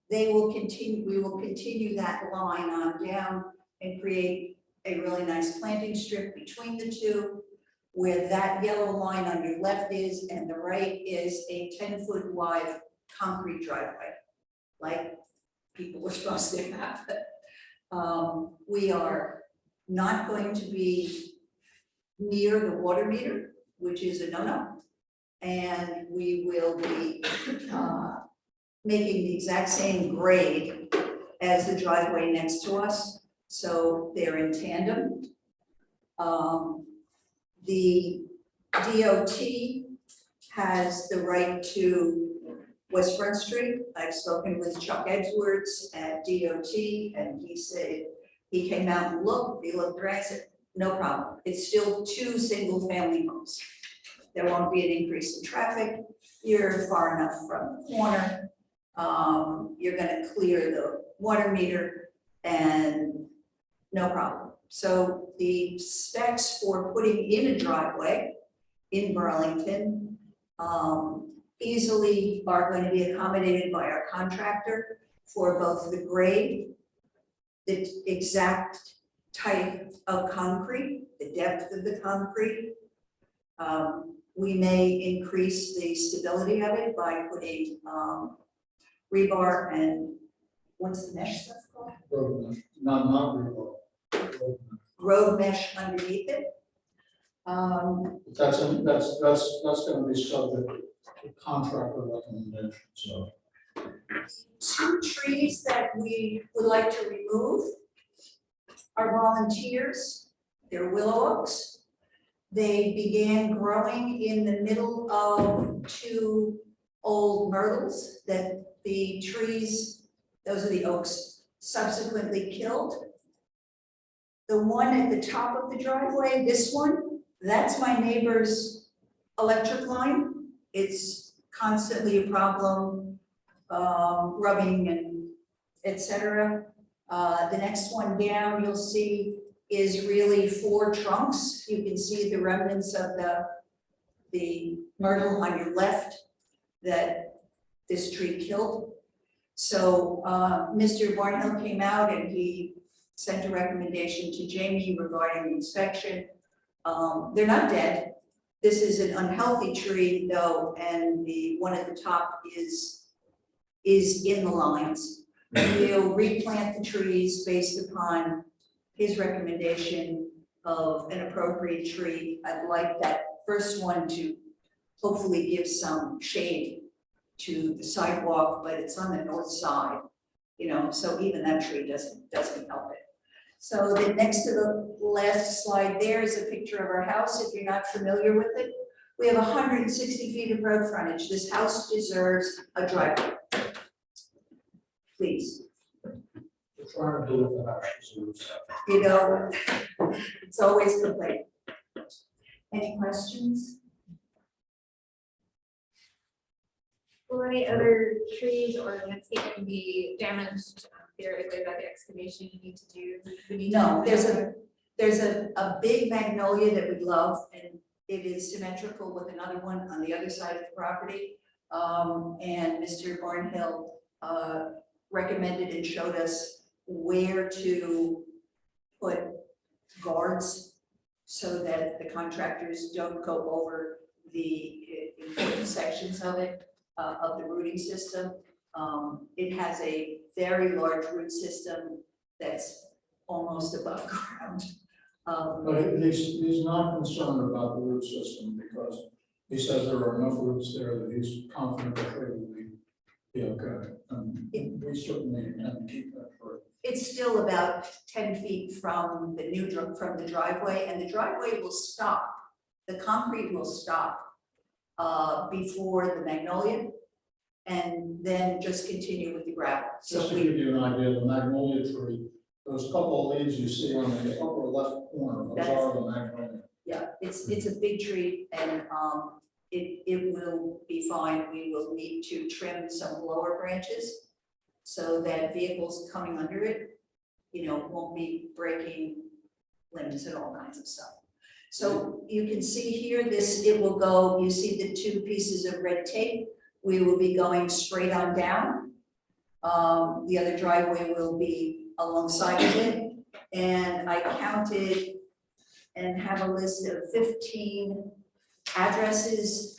They will continue, we will continue that line on down and create a really nice planting strip between the two, where that yellow line on your left is and the right is a 10-foot wide concrete driveway, like people were supposed to have. We are not going to be near the water meter, which is a no-no. And we will be making the exact same grade as the driveway next to us. So they're in tandem. The DOT has the right to West Front Street. I've spoken with Chuck Edwards at DOT, and he said, he came out and looked, he looked around, said, no problem. It's still 2 single-family homes. There won't be an increase in traffic. You're far enough from the corner. You're gonna clear the water meter and no problem. So the specs for putting in a driveway in Burlington easily are going to be accommodated by our contractor for both the grade, the exact type of concrete, the depth of the concrete. We may increase the stability of it by putting rebar and what's the mesh stuff called? Road mesh, not rebar. Road mesh underneath it. That's gonna be subject to contractor recommendation, so. 2 trees that we would like to remove are volunteers. They're willow oaks. They began growing in the middle of 2 old myrtles that the trees, those are the oaks, subsequently killed. The one at the top of the driveway, this one, that's my neighbor's electric line. It's constantly a problem, rubbing and et cetera. The next one down, you'll see, is really 4 trunks. You can see the remnants of the myrtle on your left that this tree killed. So Mr. Barnhill came out and he sent a recommendation to Jamie regarding inspection. They're not dead. This is an unhealthy tree though, and the one at the top is in the lines. We'll replant the trees based upon his recommendation of an appropriate tree. I'd like that first one to hopefully give some shade to the sidewalk, but it's on the north side, you know, so even that tree doesn't help it. So the next to the last slide there is a picture of our house, if you're not familiar with it. We have 160 feet of road frontage. This house deserves a driveway. Please. We're trying to do it the house deserves. You know, it's always complaint. Any questions? Will any other trees or landscaping be damaged theoretically by the excavation you need to do? No, there's a big magnolia that we love, and it is symmetrical with another one on the other side of the property. And Mr. Barnhill recommended and showed us where to put guards so that the contractors don't go over the important sections of it, of the rooting system. It has a very large root system that's almost above ground. But he's not concerned about the root system because he says there are enough roots there that he's confident the tree will be okay. And we certainly intend to keep that tree. It's still about 10 feet from the driveway, and the driveway will stop. The concrete will stop before the magnolia, and then just continue with the gravel. Just So to give you an idea, the magnolia tree those couple of leaves you see on the upper left corner, those are the magnolia. Yeah, it's a big tree and, it will be fine. We will need to trim some lower branches so that vehicles coming under it, won't be breaking limbs and all kinds of stuff. So you can see here, it will go, you see the two pieces of red tape, we will be going straight on down. The other driveway will be alongside of it. And I counted and have a list of 15 addresses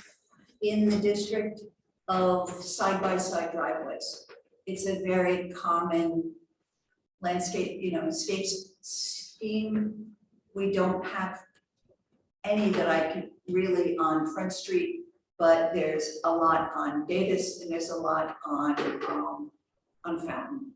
in the district of side-by-side driveways. It's a very common landscape, scheme. We don't have any that I could really on Front Street, but there's a lot on Davis and there's a lot on Fountain.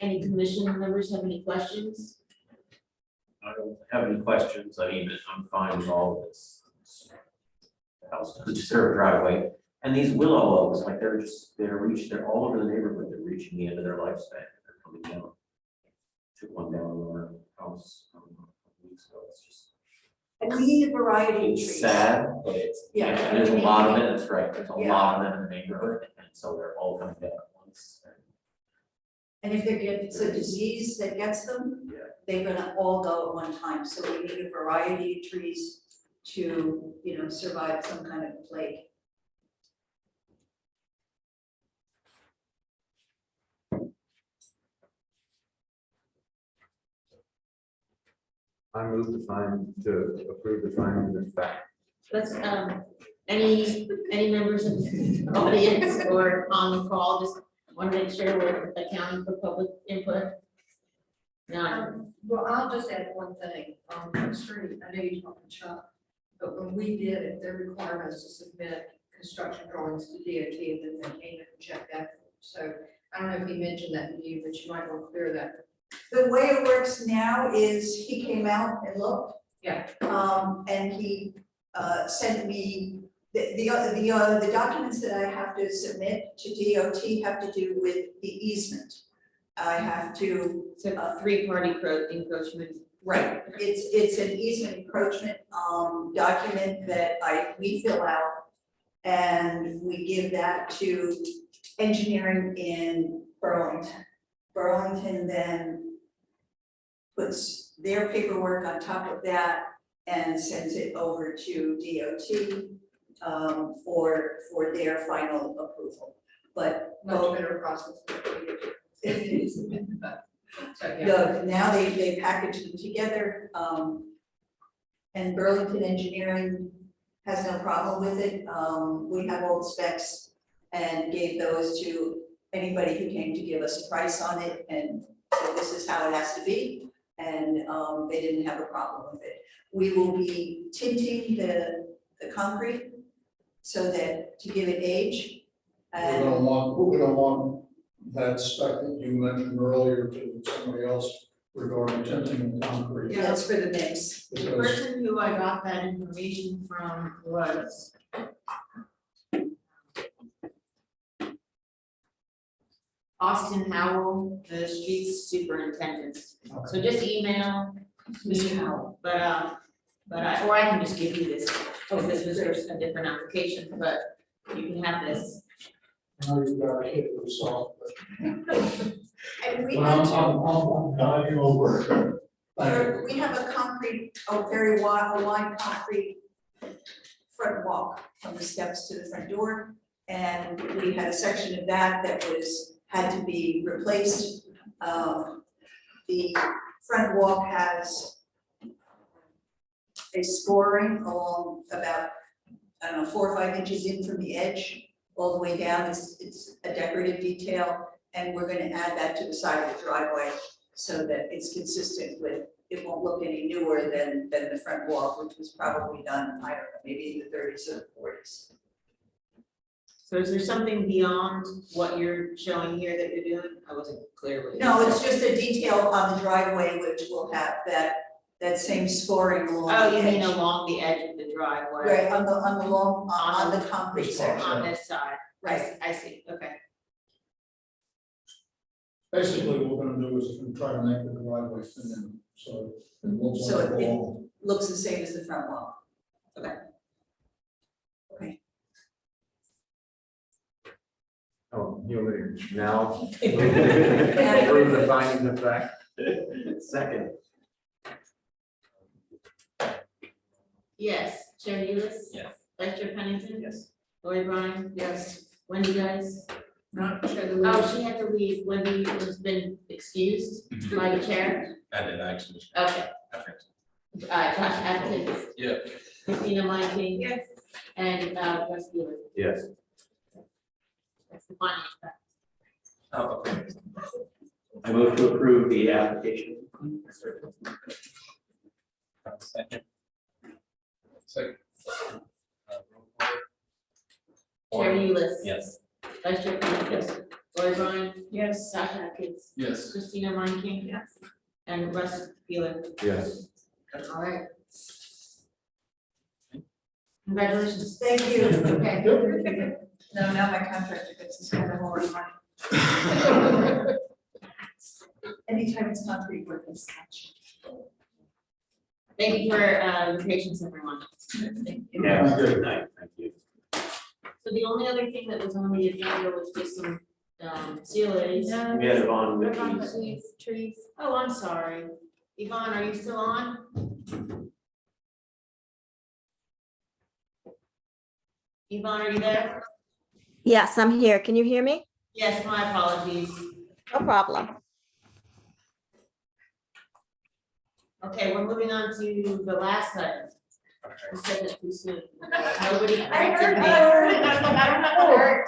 Any commission members have any questions? I don't have any questions. I mean, I'm fine with all of this. The house does deserve a driveway. And these willow oaks, like they're all over the neighborhood. They're reaching the end of their lifespan. They're coming down. Took one down on our house a week ago. It's just. And we need a variety of trees. It's sad, but it's, Yeah. there's a lot of it. That's right. There's a Yeah. lot of them in the neighborhood. And so they're all coming down at once. And if it's a disease that gets them, they're gonna all go at one time. So we need a variety of trees to, survive some kind of plague. I move to approve the findings of fact. Let's, any members of the audience or on the call, just want to make sure we're accounting for public input? None. Well, I'll just add one thing, on the street, I know you're talking Chuck, but when we did it, their requirement is to submit construction drawings to DOT, and then they came and checked that. So I don't know if he mentioned that to you, but you might want to clear that. The way it works now is he came out and looked. Yeah. And he sent me the documents that I have to submit to DOT have to do with the easement. I have to. So three-party encroachment. Right, it's an easement encroachment document that we fill out. And we give that to engineering in Burlington. Burlington then puts their paperwork on top of that and sends it over to DOT for their final approval. But Much better process. now they package them together, and Burlington Engineering has no problem with it. We have all the specs and gave those to anybody who came to give us a price on it, and so this is how it has to be, and they didn't have a problem with it. We will be tinting the concrete so that to give it age. We're gonna want that spec that you mentioned earlier to somebody else regarding tinting the concrete. Yeah, that's for the mix. The person who I got that information from was Austin Howell, the street superintendent. So just email Mr. Howell, but or I can just give you this, this was a different application, but you can have this. Now you've got a hit with salt, And we but I'm diving over. we have a very wide concrete front walk from the steps to the front door. And we had a section of that had to be replaced. The front walk has a scoring along about, 4 or 5 inches in from the edge, all the way down. It's a decorative detail, and we're gonna add that to the side of the driveway so that it's consistent with, it won't look any newer than the front walk, which was probably done, I don't know, maybe in the 30s or 40s. So is there something beyond what you're showing here that you're doing? I wasn't clear with. No, it's just a detail on the driveway, which will have that that same scoring along Oh, the you mean edge. along the edge of the driveway? Right, on the long, on the concrete This part, section. On this side, Right. I see, okay. Basically, what we're gonna do is try to make the driveway fit in, so it looks So like a it wall. looks the same as the front wall. Oh, you want me to now approve the findings of fact? Second. Yes, Chair Ulis? Yes. Vice Chair Pennington? Yes. Lori Bryan? Yes. Wendy Guys? Not sure the. Oh, she had to leave. Wendy has been excused by the chair. I did actually. Okay. Okay. Josh Atkins, Yeah. Christina Monty. Yes. And, Russ Bealer. Yes. That's the final. Oh, okay. I move to approve the application. Second. Second. Chair Ulis. Yes. Vice Chair Pennington. Yes. Lori Bryan. Yes. Josh Atkins. Yes. Christina Monty. Yes. And Russ Bealer. Yes. All right. Congratulations. Thank you. Okay. No, now my contractor gets to spend a whole lot of money. Anytime it's concrete work, it's such. Thank you for your patience, everyone. Yeah, good night, thank you. So the only other thing that was on the agenda was just some COAs. We had Yvonne with What about these. the trees? Oh, I'm sorry. Yvonne, are you still on? Yvonne, are you there? Yes, I'm here. Can you hear me? Yes, my apologies. No problem. Okay, we're moving on to the last item. I said that too soon. Nobody I heard, corrected me. I heard, I was like, I don't know what hurt.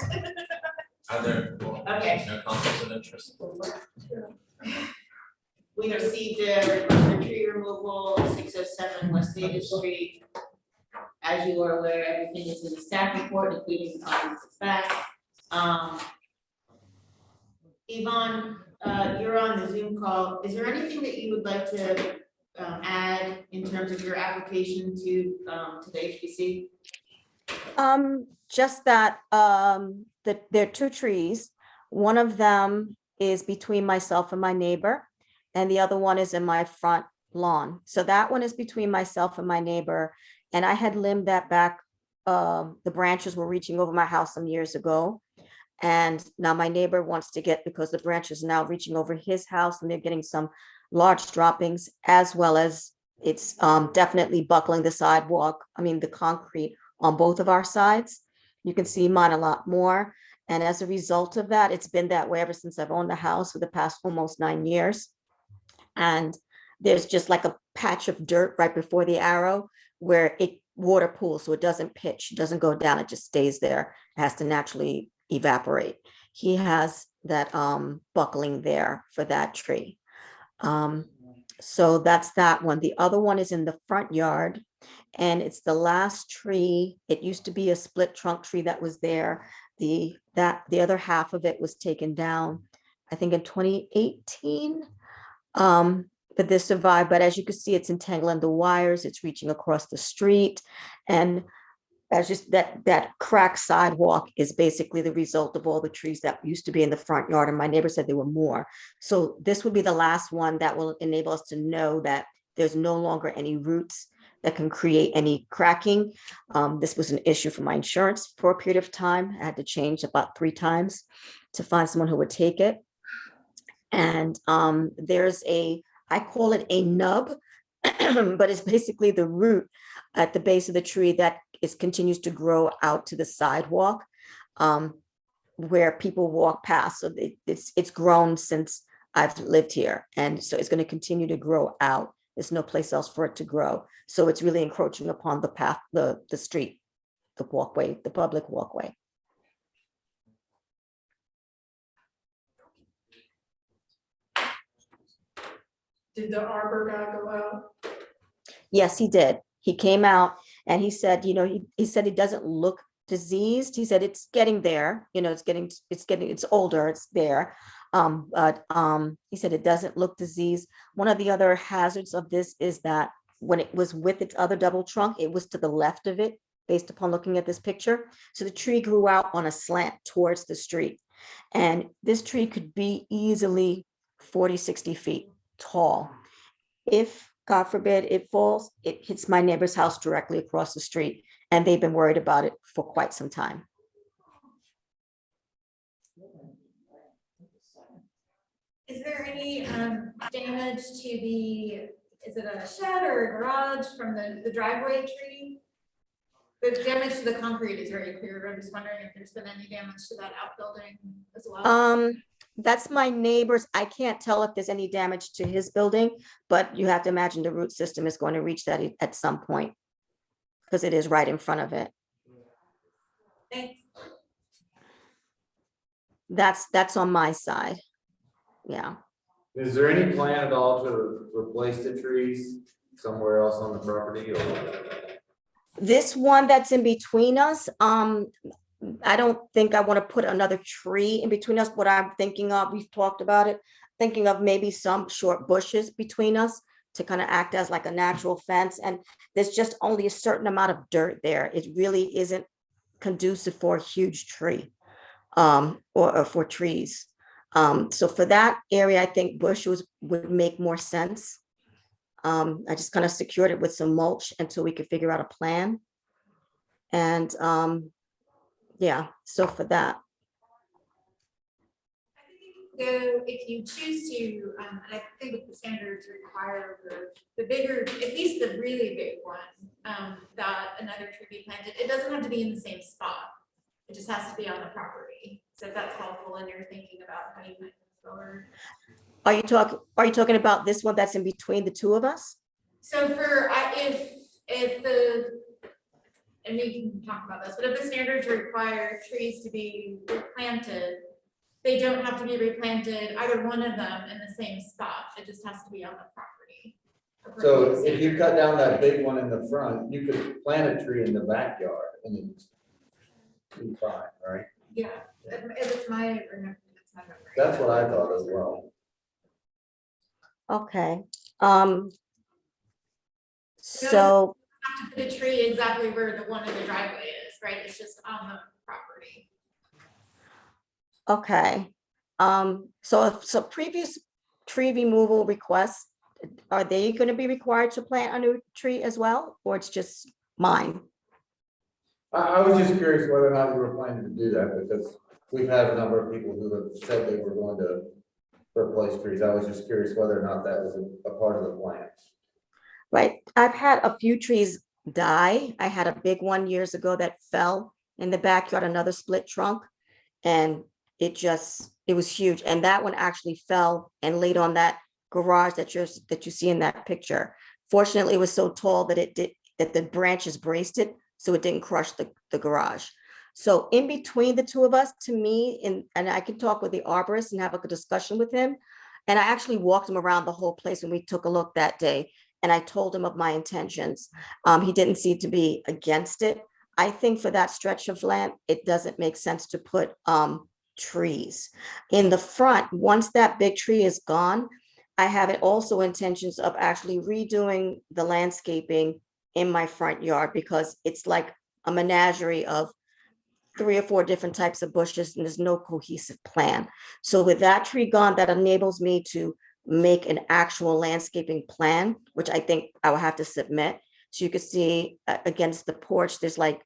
Are there Okay. no conflicts of interest? We received a request for tree removal, 607 West Davis Street. As you are aware, everything is in the staff report, including findings of fact. Yvonne, you're on the Zoom call. Is there anything that you would like to add in terms of your application to the HPC? Just that, that there are two trees. One of them is between myself and my neighbor, and the other one is in my front lawn. So that one is between myself and my neighbor. And I had limbed that back. The branches were reaching over my house some years ago. And now my neighbor wants to get, because the branch is now reaching over his house and they're getting some large droppings, as well as it's definitely buckling the sidewalk, the concrete on both of our sides. You can see mine a lot more. And as a result of that, it's been that way ever since I've owned the house for the past almost 9 years. And there's just like a patch of dirt right before the arrow where it water pools, so it doesn't pitch, it doesn't go down, it just stays there. It has to naturally evaporate. He has that buckling there for that tree. So that's that one. The other one is in the front yard, and it's the last tree. It used to be a split trunk tree that was there. The other half of it was taken down, I think in 2018. But this survived, but as you can see, it's entangling the wires, it's reaching across the street. And as just that cracked sidewalk is basically the result of all the trees that used to be in the front yard. And my neighbor said there were more. So this would be the last one that will enable us to know that there's no longer any roots that can create any cracking. This was an issue for my insurance for a period of time. I had to change about 3 times to find someone who would take it. And there's I call it a nub, but it's basically the root at the base of the tree that continues to grow out to the sidewalk where people walk past. So it's grown since I've lived here. And so it's going to continue to grow out. There's no place else for it to grow. So it's really encroaching upon the path, the street, the walkway, the public walkway. Did the arbor guy go out? Yes, he did. He came out and he said, he said it doesn't look diseased. He said it's getting there, it's older, it's there. He said it doesn't look diseased. One of the other hazards of this is that when it was with its other double trunk, it was to the left of it, based upon looking at this picture. So the tree grew out on a slant towards the street. And this tree could be easily 40, 60 feet tall. If, God forbid, it falls, it hits my neighbor's house directly across the street. And they've been worried about it for quite some time. Is there any damage to the, is it a shed or a garage from the driveway tree? The damage to the concrete is very clear. I'm just wondering if there's been any damage to that outbuilding as well. That's my neighbor's. I can't tell if there's any damage to his building, but you have to imagine the root system is going to reach that at some point because it is right in front of it. Thanks. That's on my side. Yeah. Is there any plan at all to replace the trees somewhere else on the property or? This one that's in between us, I don't think I want to put another tree in between us. What I'm thinking of, we've talked about it, thinking of maybe some short bushes between us to kind of act as like a natural fence. And there's just only a certain amount of dirt there. It really isn't conducive for a huge tree or for trees. So for that area, I think bushes would make more sense. I just kind of secured it with some mulch until we could figure out a plan. And yeah, so for that. So if you choose to, and I think the standards require the bigger, at least the really big one, that another tree be planted, it doesn't have to be in the same spot. It just has to be on the property. So if that's helpful and you're thinking about how you might move forward. Are you talking about this one that's in between the two of us? So for, if the, and we can talk about this, but if the standards require trees to be replanted, they don't have to be replanted, either one of them in the same spot. It just has to be on the property. So if you cut down that big one in the front, you could plant a tree in the backyard and it's fine, right? Yeah, if it's my, memory. That's what I thought as well. Okay. So Have to put a tree exactly where the one in the driveway is, right? It's just on the property. okay. So previous tree removal requests, are they going to be required to plant a new tree as well, or it's just mine? I was just curious whether or not we were planning to do that because we've had a number of people who have said they were going to replace trees. I was just curious whether or not that was a part of the plan. Right. I've had a few trees die. I had a big one years ago that fell in the backyard, another split trunk, and it was huge. And that one actually fell and laid on that garage that you see in that picture. Fortunately, it was so tall that the branches braced it, so it didn't crush the garage. So in between the two of us, to me, and I could talk with the arborist and have a discussion with him. And I actually walked him around the whole place when we took a look that day. And I told him of my intentions. He didn't seem to be against it. I think for that stretch of land, it doesn't make sense to put trees. In the front, once that big tree is gone, I have it also intentions of actually redoing the landscaping in my front yard because it's like a menagerie of 3 or 4 different types of bushes and there's no cohesive plan. So with that tree gone, that enables me to make an actual landscaping plan, which I think I will have to submit. So you can see against the porch, there's like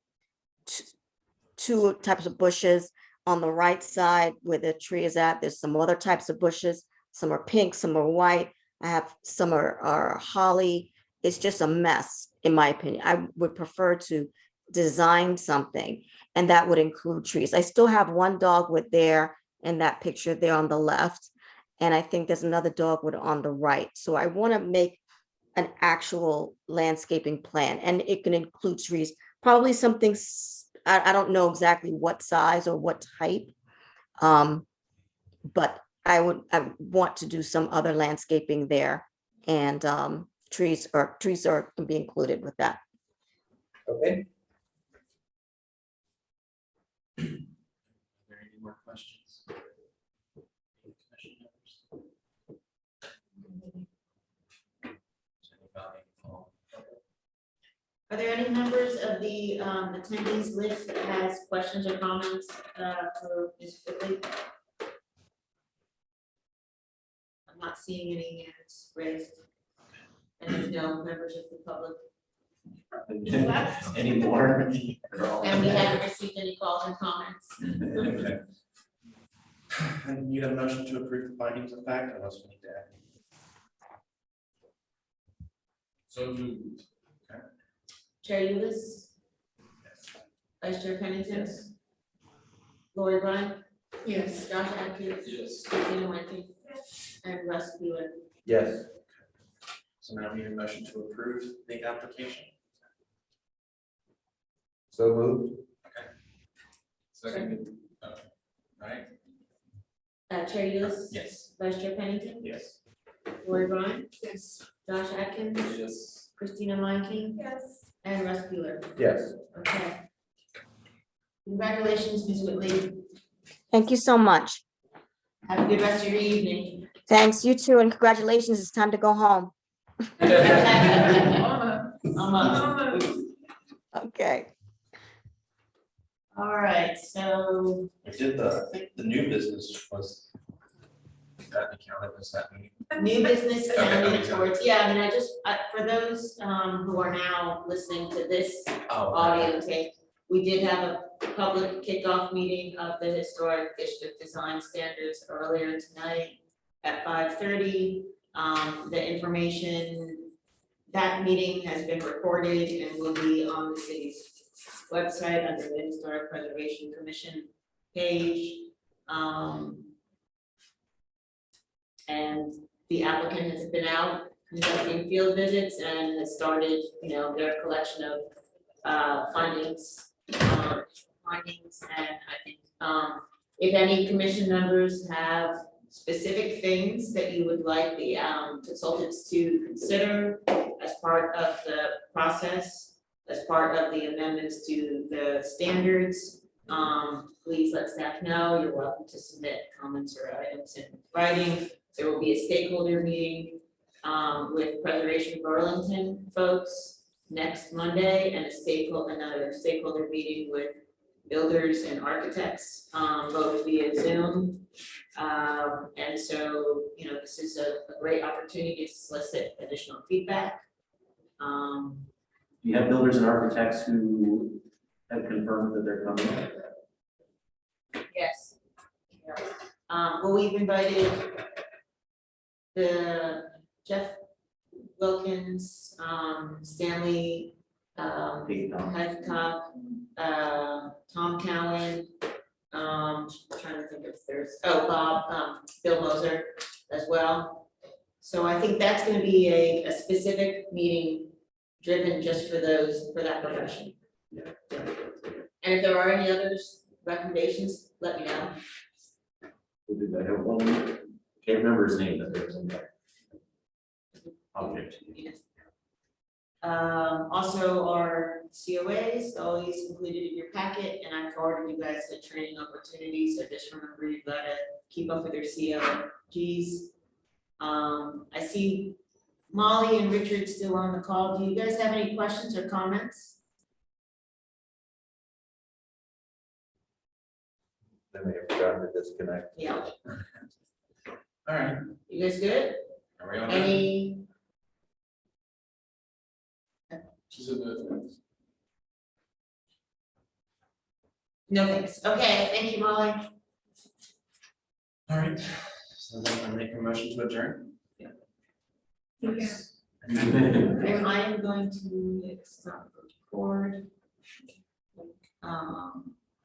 2 types of bushes. On the right side where the tree is at, there's some other types of bushes. Some are pink, some are white. I have some are holly. It's just a mess, in my opinion. I would prefer to design something, and that would include trees. I still have one dogwood there in that picture there on the left, and I think there's another dogwood on the right. So I want to make an actual landscaping plan, and it can include trees, probably something, I don't know exactly what size or what type, but I want to do some other landscaping there, and trees can be included with that. Okay. Are there any more questions? Are there any members of the attendees list that has questions or comments for Ms. Quigley? I'm not seeing any hands raised. And there's no members of the public. Anymore. And we haven't received any calls or comments. Okay. And you have a motion to approve the findings of fact, or else we need to add? So moved. Chair Ulis, Vice Chair Pennington. Lori Bryant, Yes. Josh Atkins, Yes. Christina Martin, and Russ Wheeler. Yes. So now we need a motion to approve the application. So moved. Second. All right. Chair Ulis. Yes. Vice Chair Pennington, Yes. Lori Bryant, Yes. Josh Atkins, Yes. Christina Martin, Yes. and Russ Wheeler. Yes. Okay. Congratulations, Ms. Whitley. Thank you so much. Have a good rest of your evening. Thanks, you too, and congratulations. It's time to go home. Okay. All right, so I did I think the new business was. That accounted as that meeting. new business Okay, counted okay. towards, yeah, I mean, for those who are now listening to this Oh, audio tape, we did have a public kickoff meeting of the historic district design standards earlier tonight at 5:30. The information, that meeting has been recorded and will be on the city's website under the Historic Preservation Commission page. And the applicant has been out conducting field visits and has started, their collection of findings. And I think, if any commission members have specific things that you would like the consultants to consider as part of the process, as part of the amendments to the standards, please let staff know. You're welcome to submit comments or items in writing. There will be a stakeholder meeting with Preservation Burlington folks next Monday, and another stakeholder meeting with builders and architects, both via Zoom. And so, this is a great opportunity to solicit additional feedback. You have builders and architects who have confirmed that they're coming. Yes. Well, we've invited the Jeff Wilkins, Stanley, Heathcock, Tom Cowan, trying to think if there's, Bob, Bill Moser as well. So I think that's gonna be a specific meeting driven just for that profession. And if there are any others, recommendations, let me know. We'll do that. I have one, can't remember his name, but there's one guy. Object. Also our COAs, always included in your packet, and I forwarded you guys the training opportunities, so just remember you've got to keep up with your COGs. I see Molly and Richard still on the call. Do you guys have any questions or comments? They may have forgotten to disconnect. Yeah, All right. you guys good? Are we on? Any, She's in the. no thanks. Okay, thank you, Molly. All right. So then I make a motion to adjourn. And I am going to stop the record.